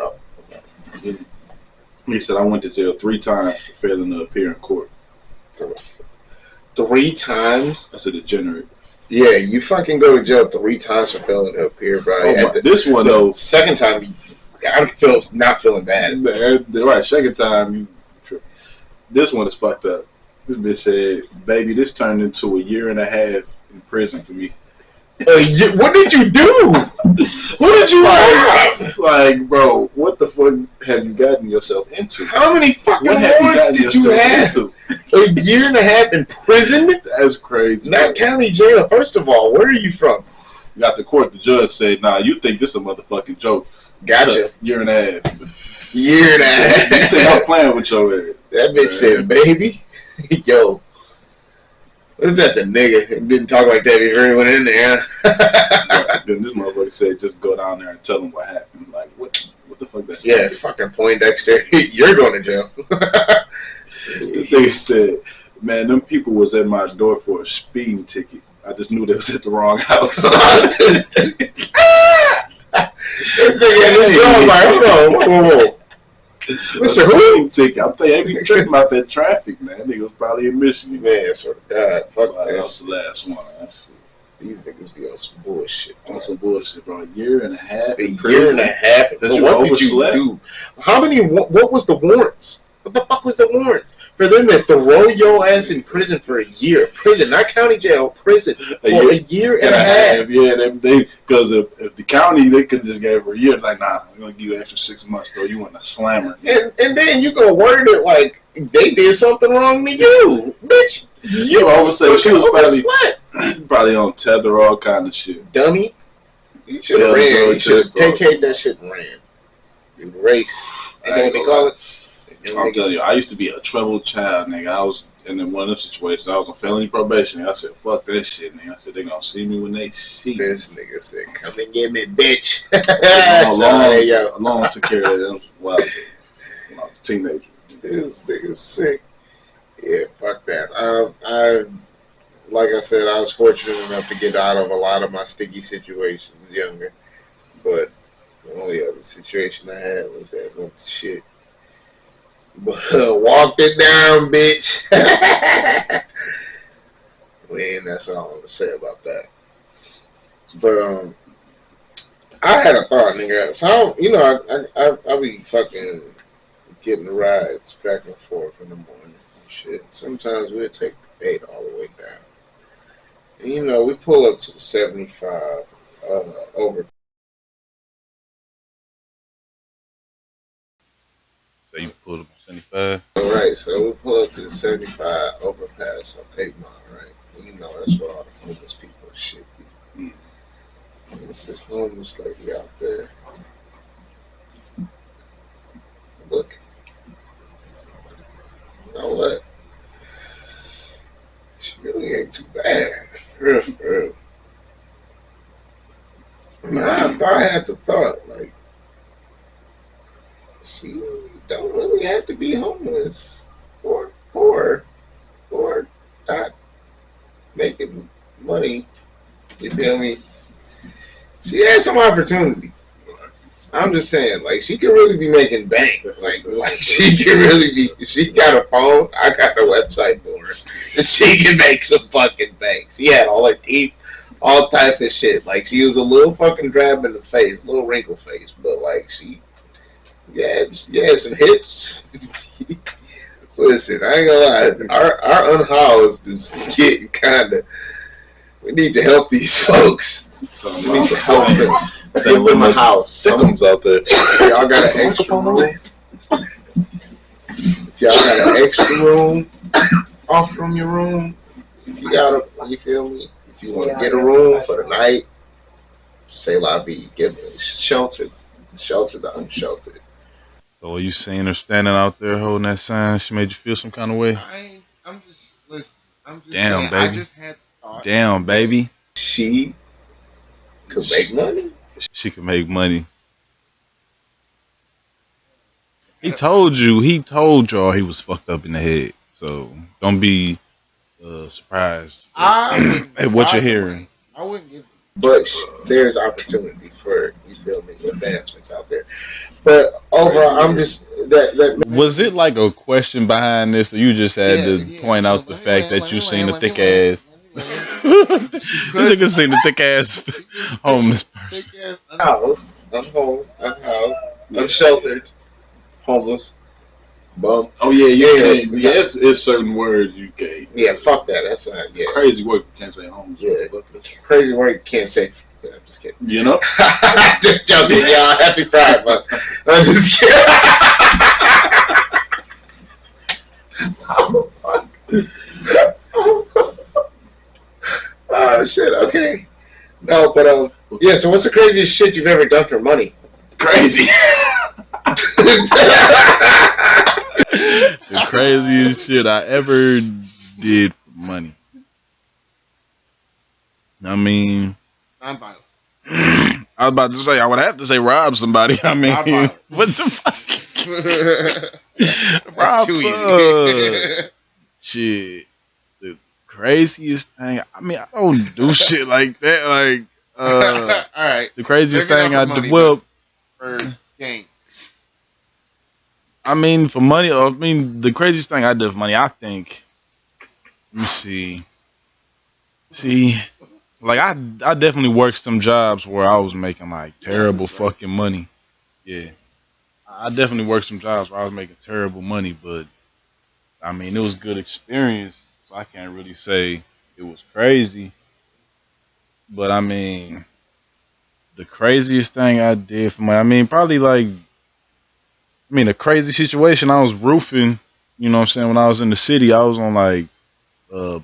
He said I went to jail 3 times for failing to appear in court. 3 times? That's a degenerate. Yeah, you fucking go to jail 3 times for failing to appear, bro. This one though, second time, I feel not feeling bad. Right, second time, this one is fucked up. This bitch said, "Baby, this turned into a 1.5 years in prison for me." What did you do? What did you do? Like, bro, what the fuck have you gotten yourself into? How many fucking warrants did you have? 1.5 years in prison? That's crazy. Not county jail. First of all, where are you from? You got the court. The judge said, "Nah, you think this is a motherfucking joke?" Gotcha. 1.5 years. 1.5 years. You think I'm playing with your head? That bitch said, "Baby, yo." What if that's a nigga? It didn't talk like that before he went in there. Then this motherfucker said, just go down there and tell him what happened. Like, what the fuck that's yeah, fucking Poindexter. You're going to jail. They said, man, them people was at my door for a speeding ticket. I just knew they was at the wrong house. This nigga at his door like, whoa. Mr. Who? Ticket. I'm telling you, ain't tripping about that traffic, man. That nigga was probably in Michigan. Man, sort of God. Fuck that. That was the last one, actually. These niggas be on some bullshit. On some bullshit, bro. 1.5 years. A year and a half. What did you do? How many? What was the warrants? What the fuck was the warrants? For them to throw your ass in prison for a year. Prison, not county jail. Prison for a year and a half. Yeah, they because if the county, they could just give her a year. Like, nah, I'm going to give you an extra 6 months, though. You want a slammer. And then you go word it like they did something wrong to you. Bitch, you overslept. She was probably on tether, all kind of shit. Dummy. You should have ran. You should have taken that shit and ran. You race. And then they call it. I'm telling you, I used to be a troubled child, nigga. I was in one of them situations. I was on felony probation. I said, fuck that shit, nigga. I said, they gonna see me when they see me. This nigga said, come and get me, bitch. Alone took care of them while I was a teenager. This nigga's sick. Yeah, fuck that. I like I said, I was fortunate enough to get out of a lot of my sticky situations younger. But the only other situation I had was that went to shit. But walked it down, bitch. Man, that's all I'm gonna say about that. But I had a thought, nigga. So I be fucking getting the rides back and forth in the morning and shit. Sometimes we'll take the 8 all the way down. And we pull up to the 75 over. So you pulled up on 75. All right, so we pull up to the 75 overpass on Ep8, right? And you know that's where all the homeless people and shit be. And it's this homeless lady out there. Look, you know what? She really ain't too bad. For real, for real. I mean, I had the thought, like, she don't really have to be homeless or poor or not making money. You feel me? She had some opportunity. I'm just saying, like, she could really be making bank. Like she could really be. If she got a phone, I got the website for her. She can make some fucking bank. She had all her teeth, all type of shit. Like, she was a little fucking drab in the face, a little wrinkle face, but like she had some hips. Listen, I ain't gonna lie. Our unhoused is getting kind of. We need to help these folks. We need to help them. Give them a house. Sickums out there. If y'all got an extra room, if y'all got an extra room off from your room, if you got a, you feel me? If you want to get a room for the night, say la vie. Give them shelter the unsheltered. So are you seeing her standing out there holding that sign? She made you feel some kind of way? I'm just listen. I'm just Damn, saying. baby. I just had the thought. Damn, baby. She could make money. She can make money. He told y'all he was fucked up in the head. So don't be surprised at what you're hearing. I wouldn't give. But there's opportunity for, you feel me, advancements out there. But overall, I'm just that. Was it like a question behind this, or you just had to point out the fact that you seen a thick ass? You just seen a thick ass homeless person. Unhoused, unsheltered, homeless, bum. Oh yeah, you can't. Yeah, it's certain words you can't. Yeah, fuck that. That's not. Yeah, crazy word you can't say homeless. Yeah, crazy word you can't say. Yeah, I'm just kidding. You know, just joking, y'all. Happy Pride Month. I'm just kidding. Oh fuck. Oh shit. Okay. No, but yeah. So what's the craziest shit you've ever done for money? crazy. The craziest shit I ever did for money. I mean, Non-violent. I was about to say I would have to say rob somebody. I mean, Non-violent. what the fuck? That's Rob, too easy. shit. The craziest thing. I mean, I don't do shit like that. Like, All right. the craziest Maybe not thing I for money, did. Well, for gain. I mean, for money. I mean, the craziest thing I did for money. I think. Let me see. See, like I definitely worked some jobs where I was making like terrible fucking money. Yeah, I definitely worked some jobs where I was making terrible money, but I mean, it was good experience. So I can't really say it was crazy. But I mean, the craziest thing I did for money. I mean, probably like. I mean, a crazy situation. I was roofing. You know what I'm saying? When I was in the city, I was on like. I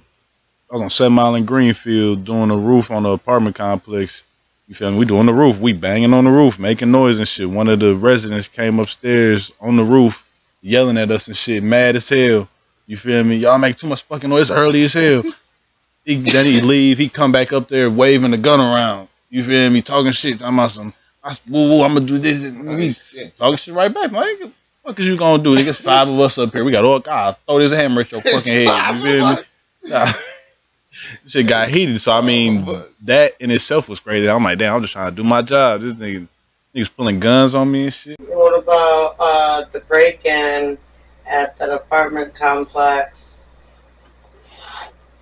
was on 7 Mile and Greenfield doing a roof on the apartment complex. You feel me? We doing the roof. We banging on the roof, making noise and shit. One of the residents came upstairs on the roof, yelling at us and shit, mad as hell. You feel me? Y'all make too much fucking noise. It's early as hell. Then he leave. He come back up there waving the gun around. You feel me? Talking shit. Talking about some, woo, I'm gonna do this. And talking shit right back. Like, what the fuck is you gonna do? There's 5 of us up here. We got all God. Throw this hammer at your fucking head. You feel me? Nah. Shit got heated, so I mean that in itself was crazy. I'm like, damn, I'm just trying to do my job. This niggas pulling guns on me and shit. What about the break-in at that apartment complex?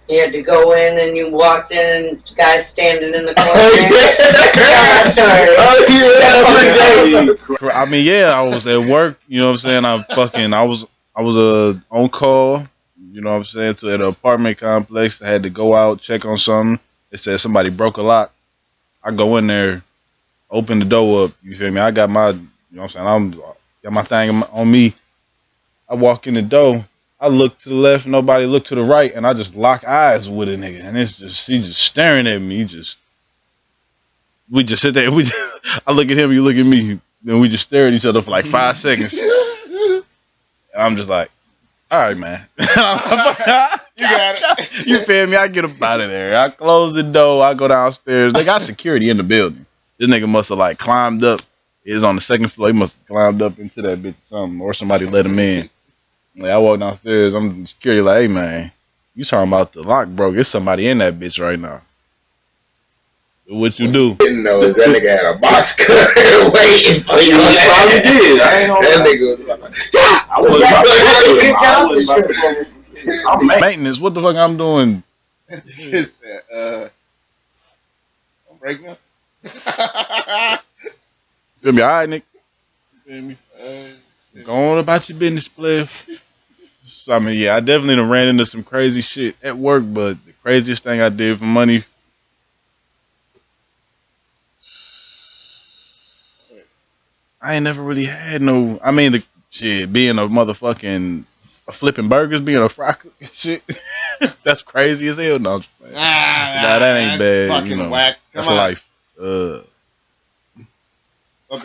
You had to go in and you walked in and guys standing in the corner. I mean, yeah, I was at work. You know what I'm saying? I was on call. You know what I'm saying? To an apartment complex. I had to go out, check on something. It said somebody broke a lock. I go in there, open the door up. You feel me? I got my, you know what I'm saying? Got my thing on me. I walk in the door. I look to the left, nobody look to the right, and I just lock eyes with a nigga, and it's just he just staring at me. We just sit there. I look at him, you look at me, then we just stare at each other for like 5 seconds, and I'm just like, all right, man. You got it. You feel me? I get up out of there. I close the door. I go downstairs. They got security in the building. This nigga must have like climbed up. He was on the second floor. He must have climbed up into that bitch or something, or somebody let him in. Like I walk downstairs. I'm security like, hey man, you talking about the lock broke? There's somebody in that bitch right now. What you do? Didn't know is that nigga had a box cutter waiting for you. He probably did. I ain't That gonna nigga was like, I wasn't about to Good job, I wasn't about to I'm Maintenance. What the fuck I'm doing? He said, don't break nothing. Feel me? All right, Nick. Feel me? Go on about your business, please. So, I mean, yeah, I definitely done ran into some crazy shit at work, but the craziest thing I did for money, I ain't never really had no. I mean, the shit being a motherfucking flipping burgers, being a fry cook and shit. That's crazy as hell. No, I'm just playing. Nah, that ain't that's bad. fucking You know, whack. Come that's on. life. Something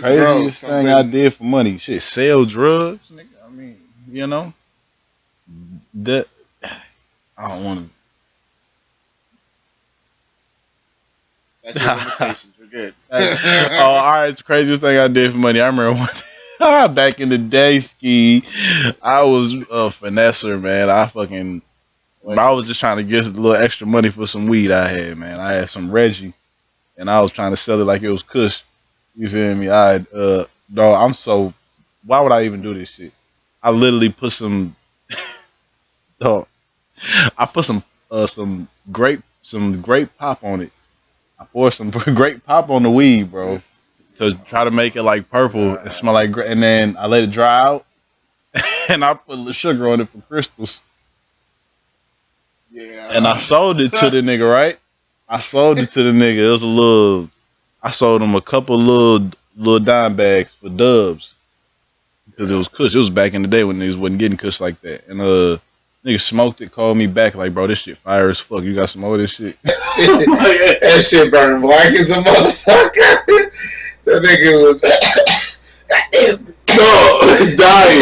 Craziest gross, thing something- I did for money, shit, sell drugs. Nigga. I mean, you know, that I don't want to. That's your limitations. We're good. Oh, all right. It's the craziest thing I did for money. I remember one, back in the day, ski. I was a finesser, man. I was just trying to get a little extra money for some weed I had, man. I had some Reggie, and I was trying to sell it like it was Kush. You feel me? Dog, I'm so. Why would I even do this shit? I literally put some, dog. I put some grape pop on it. I poured some grape pop on the weed, bro, to try to make it like purple and smell like grape. And then I let it dry out, and I put a little sugar on it for crystals. Yeah. And I sold it to the nigga, right? I sold it to the nigga. It was a little. I sold him a couple little dime bags for dubs because it was Kush. It was back in the day when niggas wasn't getting Kush like that. And nigga smoked it, called me back like, bro, this shit fire as fuck. You got some more of this shit? that shit burned black as a motherfucker. That nigga was dying.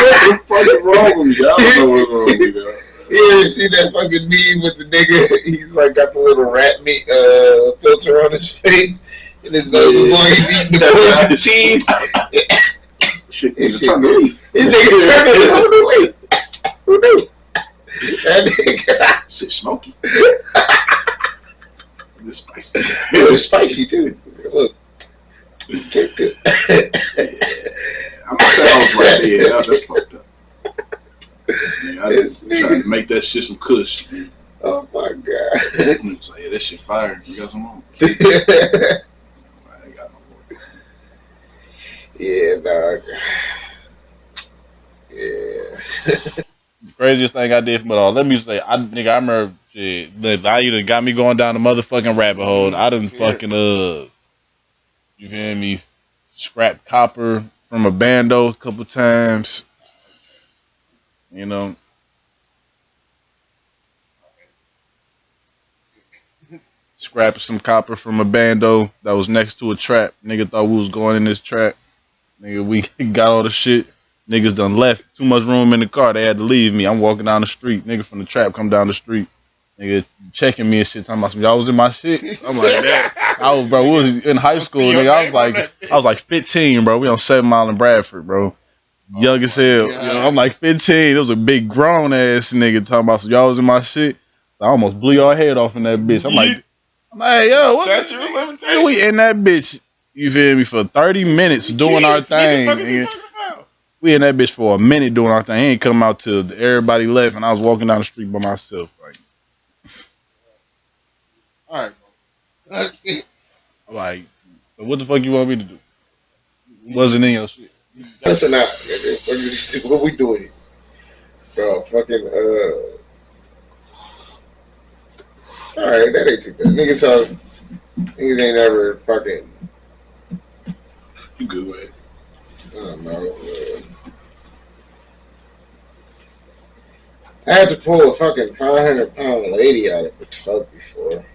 What the fuck is wrong with me? I don't know what's wrong with me, though. You ever see that fucking meme with the nigga? He's like got the little rat meat filter on his face, and his nose is long. He's eating the poison cheese. Shit, His it's a leaf. nigga turned it on the way. Who knew? That nigga. Shit, smoky. It's spicy. It was spicy too. Look. Kicked it. I'm saying I was like, yeah, that's fucked up. Man, I just trying to make that shit some Kush. Oh my god. It's like, yeah, that shit fire. You got some more? I ain't got no more. Yeah, dog. Yeah. Craziest thing I did for all. Let me say, I remember shit. Now you done got me going down the motherfucking rabbit hole. I done fucking you feel me? Scrapped copper from a bando a couple times. You know. Scrapped some copper from a bando that was next to a trap. Nigga thought we was going in this trap. Nigga, we got all the shit. Niggas done left. Too much room in the car. They had to leave me. I'm walking down the street. Nigga from the trap come down the street. Nigga checking me and shit. Talking about some y'all was in my shit. I'm like, that. I was, bro. We was in high school, nigga. I was like 15, bro. We on 7 Mile in Bradford, bro. Young as hell. You know, I'm like 15. It was a big grown ass nigga talking about some y'all was in my shit. I almost blew your head off in that bitch. I'm like, hey, yo, what? Statue of limitations. We in that bitch. You feel me? For 30 minutes doing our thing. What the fuck is he talking about? We in that bitch for a minute doing our thing. He ain't come out till everybody left, and I was walking down the street by myself. All right, bro. Like, so what the fuck you want me to do? Wasn't in your shit. Listen out. What we doing here? Bro, fucking, alright, that ain't too good. Niggas ain't ever fucking, You good with it? I don't know, I had to pull a fucking 500-pound lady out of the tub before.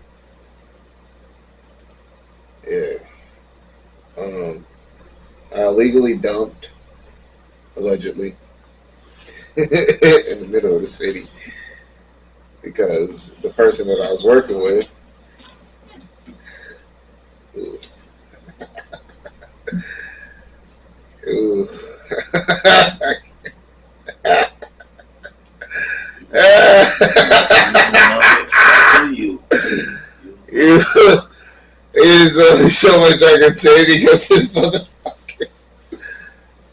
Yeah. I illegally dumped, allegedly, in the middle of the city because the person that I was working with. Ooh. Ooh. There's only so much I can say because this motherfucker's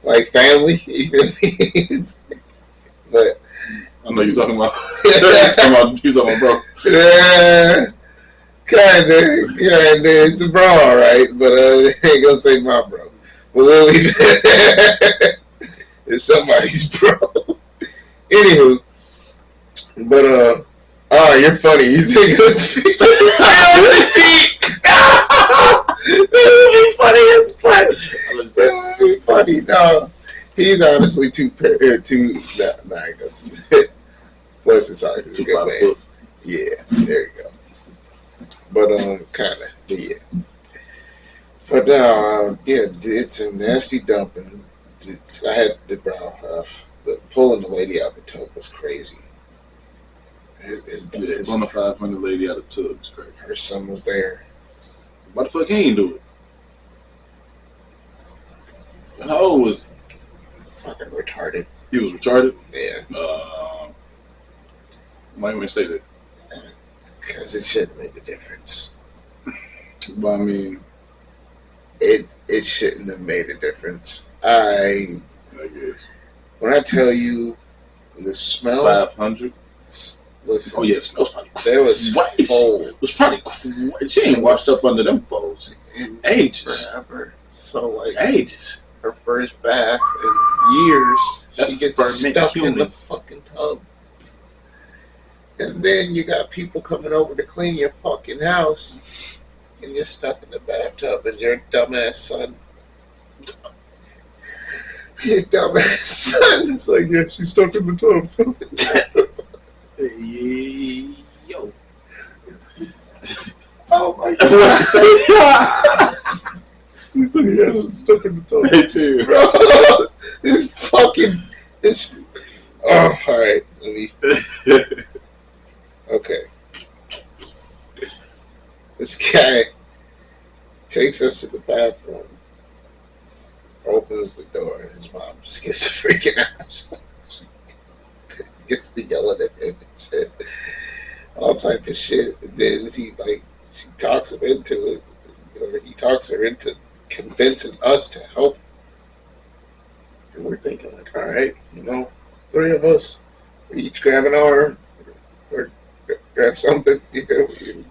like family, you know what I mean? But I know you're talking about. You're talking about bro. yeah, kinda, it's a bro, alright, but I ain't gonna say my bro. But we'll leave it. It's somebody's bro. Anywho, but oh, you're funny. You think Pete? That would be funny as fuck. That would be funny. No, he's honestly too. Nah, I guess. Bless his heart, he's a good man. Yeah, there you go. But kind of, yeah. But yeah, did some nasty dumping. I had pulling the lady out the tub was crazy. His Bona 500 lady out of the tub is crazy. Her son was there. Why the fuck he ain't do it? How old was he? Fucking retarded. He was retarded? Yeah. Why you want to say that? Because it shouldn't make a difference. But I mean, it shouldn't have made a difference. I guess. When I tell you the smell, 500. Listen. Oh yeah, the smell's probably. There was folds. It was probably crazy. She ain't washed up under them folds in ages. Forever. So like ages. Her first bath in years, That's she gets stuck in the fucking tub. And then you got people coming over to clean your fucking house, and you're stuck in the bathtub, and your dumbass son. Your dumbass son is like, yeah, she's stuck in the tub. Yo. Oh my god. What I say? He's like, yeah, she's stuck in the tub. Me too. Bro, this. Oh, alright. Let me. Okay. This guy takes us to the bathroom, opens the door, and his mom just gets to freaking out. Gets to yelling at him and shit. All type of shit. And then she talks him into it, or he talks her into convincing us to help. And we're thinking like, all right, three of us, we each grab an arm, or grab something,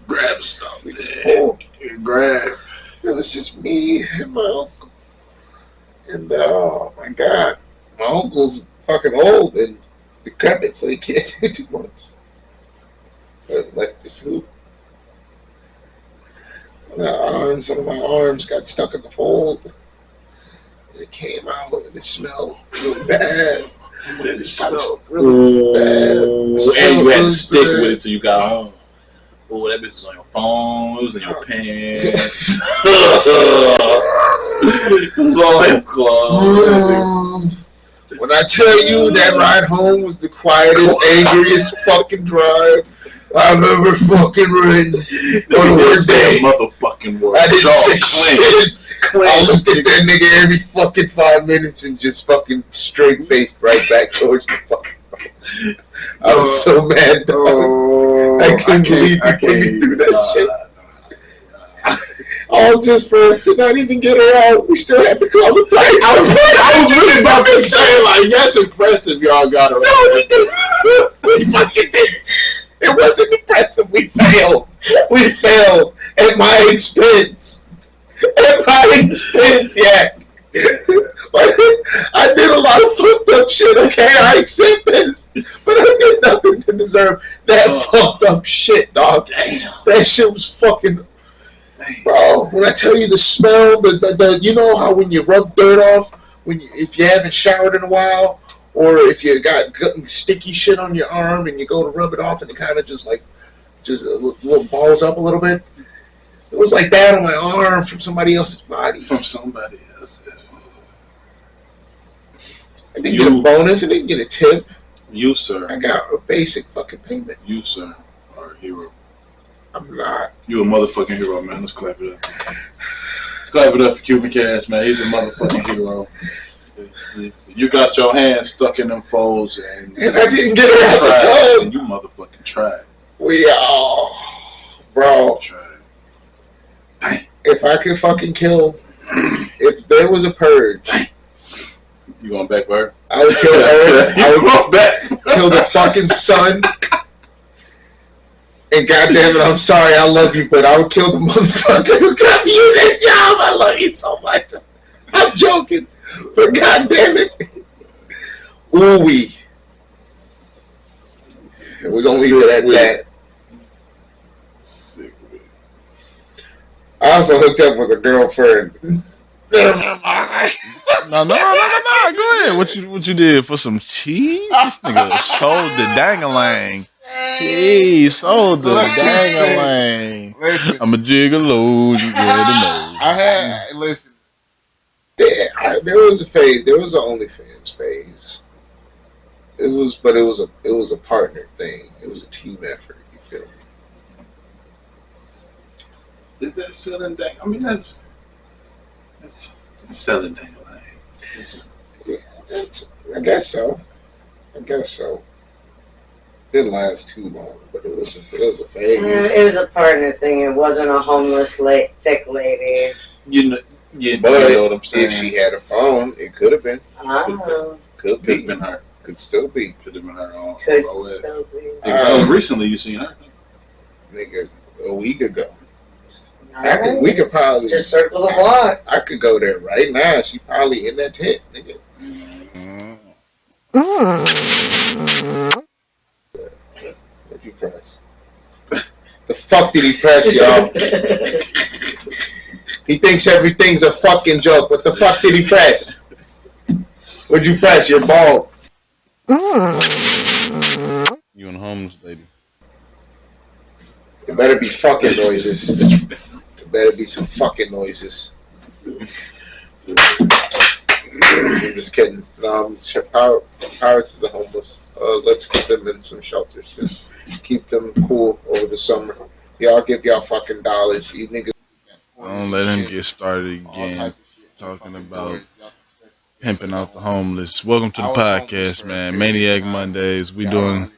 Grab something. Grab. It was just me and my uncle. And oh my god, my uncle's fucking old and decrepit, so he can't do too much. So like this hoop. Some of my arms got stuck in the fold. And it came out and it smelled really bad. It smelled really bad. And you had to stick with it till you got home. Oh, that bitch was on your phone. It was in your pants. It was all in your clothes. When I tell you that ride home was the quietest, angriest fucking drive I've ever fucking ridden on a work day. Motherfucking word. I didn't say shit. I looked at that nigga every fucking 5 minutes and just fucking straight faced right back towards the fucking road. I was so mad, dog. I couldn't believe you put me through that shit. All just for us to not even get her out. We still had to call the plane. I was really about to say, like, that's impressive y'all got her out. No, we didn't. We fucking did. It wasn't impressive. We failed. We failed at my expense. At my expense, yeah. I did a lot of fucked up shit, okay? I accept this. But I did nothing to deserve that fucked up shit, dog. Damn. That shit was fucking... Bro, when I tell you the smell, the you know how when you rub dirt off, if you haven't showered in a while, or if you got sticky shit on your arm and you go to rub it off and it kind of just little balls up a little bit. It was like that on my arm from somebody else's body. From somebody else. I didn't get a bonus. I didn't get a tip. You, sir. I got a basic fucking payment. You, sir, are a hero. I'm not. You a motherfucking hero, man. Let's clap it up. Clap it up for Cuban Cash, man. He's a motherfucking hero. You got your hands stuck in them folds and I didn't get it out the tub. And you motherfucking tried. We all, bro. Tried. If I could fucking kill, if there was a purge, you going back for her? I would kill her. I would kill the fucking sun. And goddamn it, I'm sorry, I love you, but I would kill the motherfucker who got me in that job. I love you so much. I'm joking, but goddamn it, ooh-wee. We're gonna leave it at that. Sick with it. I also hooked up with a girlfriend. No. Go ahead. What you did for some cheese? This nigga sold the dangalang. He sold the dangalang. Listen, I'm a gigolo. You already know. listen. There was a phase. There was an OnlyFans phase. It was a partner thing. It was a team effort. You feel me? Is that selling dang? I mean, that's selling dang-a-lang. Yeah, I guess so. Didn't last too long, but it was a phase. It was a partner thing. It wasn't a homeless thick lady. You know what I'm saying? If she had a phone, it could have been. Could Could have be. been her. Could still be. Could have been her on Could OS. still be. Recently, you seen her? Nigga, a week ago. Alright. We could probably Just circle the block. I could go there right now. She probably in that tent, nigga. What'd you press? The fuck did he press, y'all? He thinks everything's a fucking joke. What the fuck did he press? What'd you press? Your ball. You and homeless lady. It better be fucking noises. It better be some fucking noises. I'm just kidding. Power to the homeless. Let's put them in some shelters. Just keep them cool over the summer. Y'all give y'all fucking dollars. You niggas. Don't let him get started again talking about pimping out the homeless. Welcome to the podcast, man. Maniac Mondays. We doing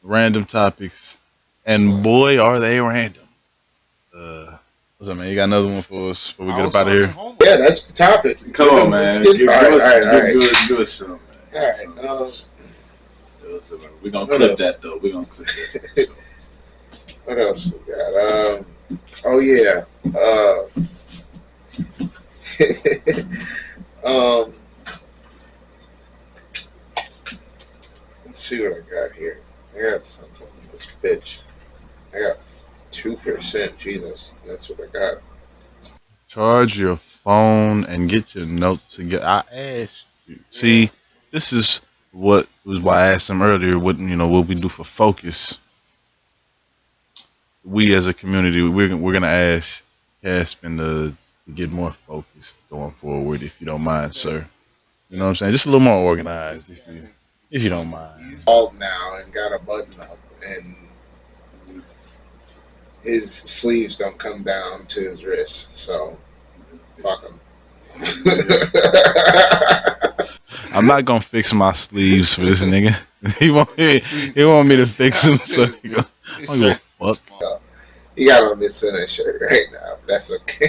random topics, and boy, are they random. What's up, man? You got another one for us before we get up out of here? Yeah, that's the topic. Come on, man. Give us some, man. All right. We're going to clip that, though. We're going to clip that. What else we got? Oh, yeah. Let's see what I got here. I got something. This bitch. I got 2%. Jesus. That's what I got. Charge your phone and get your notes together. I asked you. See, this is what was why I asked him earlier. What we do for focus. We as a community, we're gonna ask Caspin to get more focused going forward, if you don't mind, sir. You know what I'm saying? Just a little more organized, if you don't mind. All now and got a button up, and his sleeves don't come down to his wrists, so fuck him. I'm not gonna fix my sleeves for this nigga. He want me to fix them, so he goes, I don't give a fuck. He got on this Senate shirt right now. But that's okay.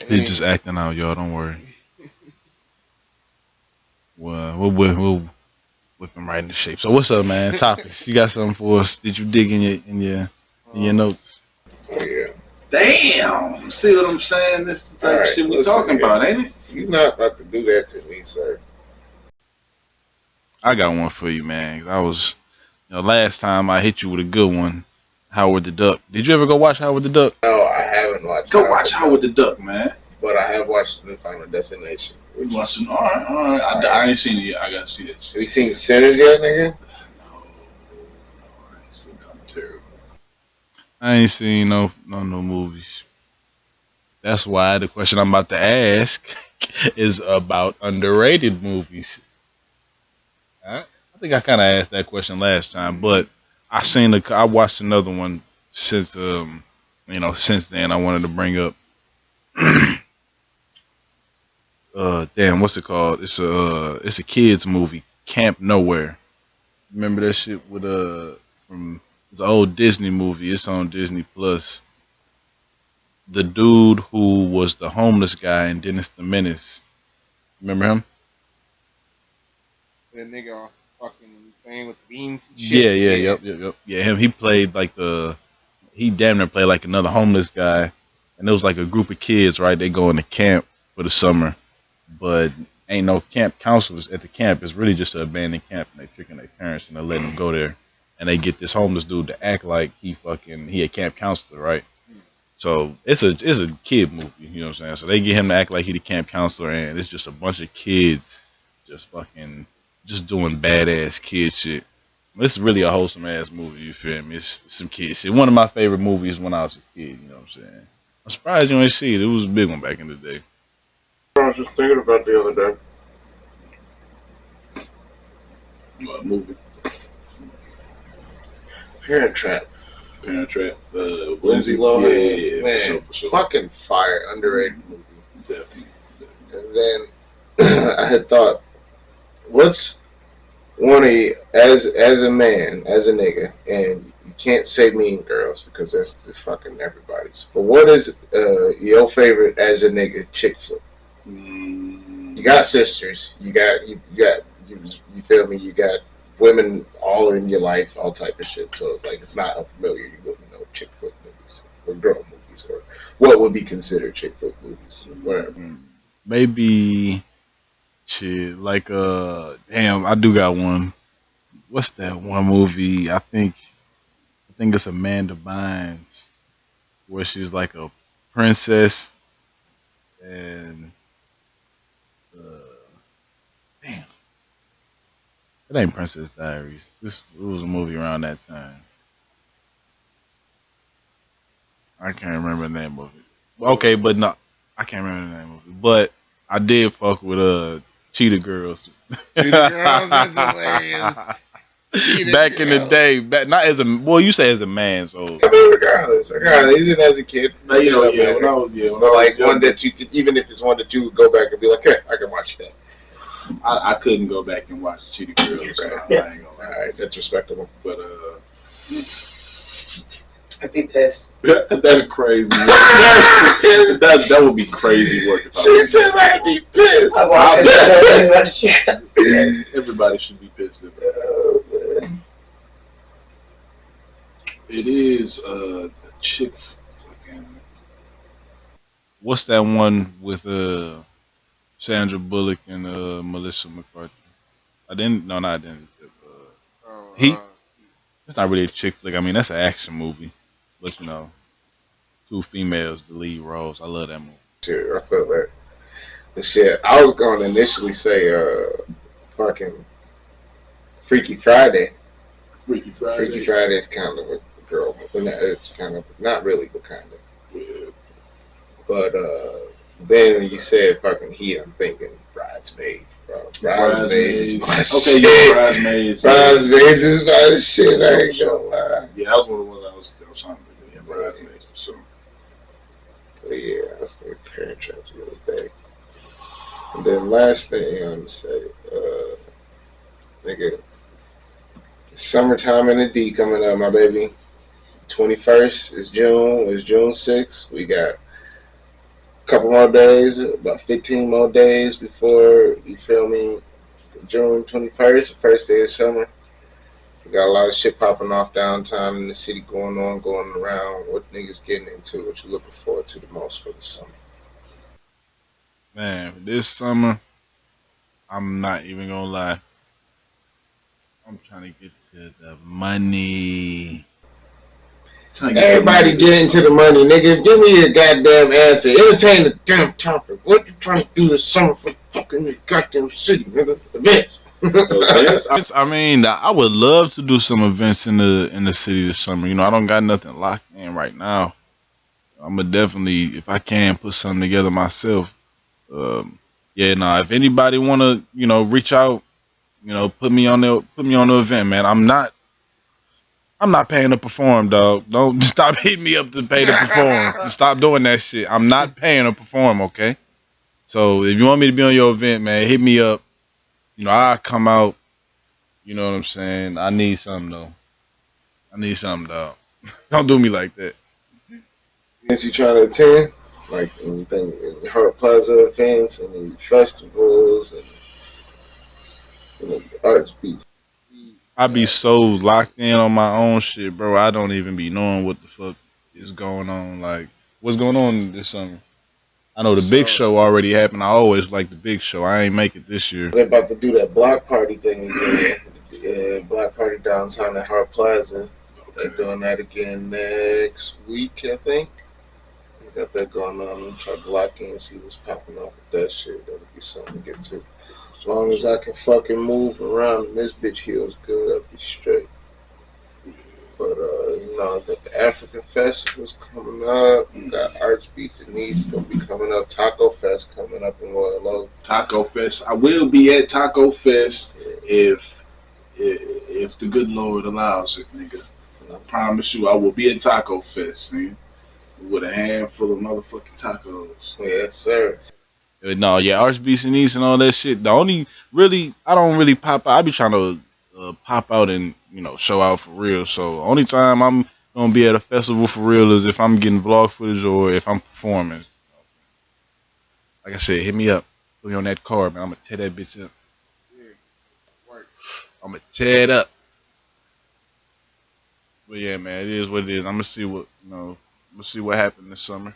He's just acting out, y'all. Don't worry. Well, we'll whip him right into shape. So what's up, man? Topics. You got something for us? Did you dig in your notes? Oh yeah. Damn. See what I'm saying? This is the type of shit we talking about, ain't it? You're not about to do that to me, sir. I got one for you, man. I was, last time I hit you with a good one. Howard the Duck. Did you ever go watch Howard the Duck? No, I haven't watched. Go watch Howard the Duck, man. but I have watched the Final Destination. You watching? All right, all right. I ain't seen it yet. I gotta see that. Have you seen Sinners yet, nigga? No, I ain't seen it. I'm terrible. I ain't seen no movies. That's why the question I'm about to ask is about underrated movies. I think I kind of asked that question last time, but I watched another one since since then. I wanted to bring up damn, what's it called? It's a kids movie, Camp Nowhere. Remember that shit with from it's an old Disney movie. It's on Disney Plus. The dude who was the homeless guy in Dennis the Menace. Remember him? That nigga off fucking playing with beans and Yeah, shit. yeah, yep. Yeah, him. He played like he damn near played like another homeless guy, and it was like a group of kids, right? They go into camp for the summer, but ain't no camp counselors at the camp. It's really just an abandoned camp, and they tricking their parents and they letting them go there, and they get this homeless dude to act like he a camp counselor, right? So it's a kid movie, you know what I'm saying? So they get him to act like he the camp counselor, and it's just a bunch of kids just fucking just doing badass kid shit. It's really a wholesome ass movie, you feel me? It's some kid shit. One of my favorite movies when I was a kid, you know what I'm saying? I'm surprised you ain't see it. It was a big one back in the day. I was just thinking about the other day. Movie. Parent Trap. Parent Trap. Lindsay Lohan. Yeah, Man, for sure. fucking fire, underrated movie. Definitely. And then I had thought, what's one of you, as a man, as a nigga, and you can't say Mean Girls because that's the fucking everybody's. But what is your favorite as a nigga chick flick? You got sisters. You feel me? You got women all in your life, all type of shit. So it's like it's not unfamiliar. You wouldn't know chick flick movies or girl movies or what would be considered chick flick movies, whatever. Maybe shit like damn, I do got one. What's that one movie? I think it's Amanda Bynes where she's like a princess and uh, damn, it ain't Princess Diaries. It was a movie around that time. I can't remember the name of it. Okay, but no, I can't remember the name of it. But I did fuck with Cheetah Girls. Cheetah Girls, that's hilarious. Cheetah Back in the Girls. day, not as a well, you say as a man, so I mean, regardless, even as a kid, When I was but like one younger, that you could, even if it's one that you would go back and be like, hey, I can watch that. I couldn't go back and watch Cheetah Girls. So I ain't gonna All lie. right, that's respectable. But I'd be pissed. that's crazy. that would be crazy work. If I She was said I'd be pissed. I watch it so much. Everybody should be pissed at that. Oh, man. It is a chick fucking. what's that one with Sandra Bullock and Melissa McCarthy? I didn't. No, not I didn't. He. Oh, It's not really a chick flick. I mean, that's an action movie, but two females the lead roles. I love that movie. Shit, I felt that. But shit, I was going to initially say, fucking Freaky Friday. Freaky Friday. Freaky Friday is kind of a girl, but it's kind of not really, but kind of. Yeah. But then when you said fucking Heat, I'm thinking Bridesmaid, bro. Bridesmaids is my Okay, shit. yeah, Bridesmaids. Bridesmaids is my shit. I ain't gonna lie. Yeah, that was one of the ones I was trying to think of. Yeah, Bridesmaids for sure. But yeah, I was thinking Parent Trap the other day. And then last thing I'm gonna say, nigga, summertime in the D coming up, my baby. 21st is June. It's June 6th. We got a couple more days, about 15 more days before, you feel me, June 21st, the first day of summer. We got a lot of shit popping off downtown in the city going around. What niggas getting into, what you looking forward to the most for the summer? Man, this summer, I'm not even gonna lie. I'm trying to get to the money. Everybody get into the money, nigga. Give me a goddamn answer. Entertain the damn topic. What you trying to do this summer for fucking goddamn city, nigga? Events. I mean, I would love to do some events in the city this summer. You know, I don't got nothing locked in right now. I'm gonna definitely, if I can, put something together myself. Yeah, nah. If anybody wanna, reach out, put me on the event, man. I'm not paying to perform, dog. Don't stop hitting me up to pay to perform. Stop doing that shit. I'm not paying to perform, okay? So if you want me to be on your event, man, hit me up. I'll come out. You know what I'm saying? I need something though. I need something, dog. Don't do me like that. Events you trying to attend? Like anything, Hart Plaza events and the festivals and arts beats. I be so locked in on my own shit, bro. I don't even be knowing what the fuck is going on. Like, what's going on this summer? I know the big show already happened. I always like the big show. I ain't make it this year. They're about to do that block party thing again. Yeah, block party downtown at Hart Plaza. They're doing that again next week, I think. We got that going on. I'm trying to lock in and see what's popping off with that shit. That'll be something to get to. As long as I can fucking move around and this bitch heals good, I'll be straight. But the African Festival's coming up. We got Arts Beats and Needs gonna be coming up. Taco Fest coming up in Royal Oak. Taco Fest. I will be at Taco Fest if the good Lord allows it, nigga. I promise you, I will be at Taco Fest, nigga, with a handful of motherfucking tacos. Yes, sir. No, yeah, Archbeats and East and all that shit. The only really, I don't really pop out. I be trying to pop out and show out for real. So only time I'm gonna be at a festival for real is if I'm getting vlog footage or if I'm performing. Like I said, hit me up. Put me on that card, man. I'm gonna tear that bitch up. I'm gonna tear it up. But yeah, man, it is what it is. I'm gonna see what I'm gonna see what happened this summer.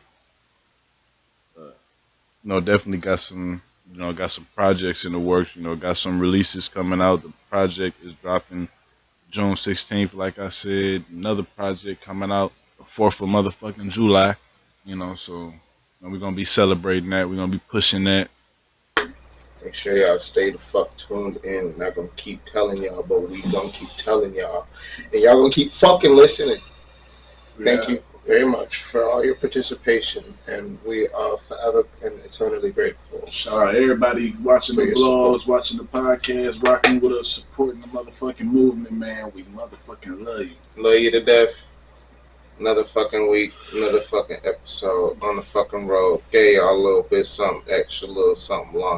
Definitely got some projects in the works. Got some releases coming out. The project is dropping June 16th, like I said. Another project coming out the 4th of motherfucking July. So we're gonna be celebrating that. We're gonna be pushing that. Make sure y'all stay the fuck tuned in. We're not gonna keep telling y'all, but we gonna keep telling y'all. And y'all gonna keep fucking listening. Thank you very much for all your participation, and we are forever and eternally grateful. Shout out everybody watching the vlogs, watching the podcast, rocking with us, supporting the motherfucking movement, man. We motherfucking love you. Love you to death. Another fucking week, another fucking episode on the fucking road. Gave y'all a little bit something extra, a little something long.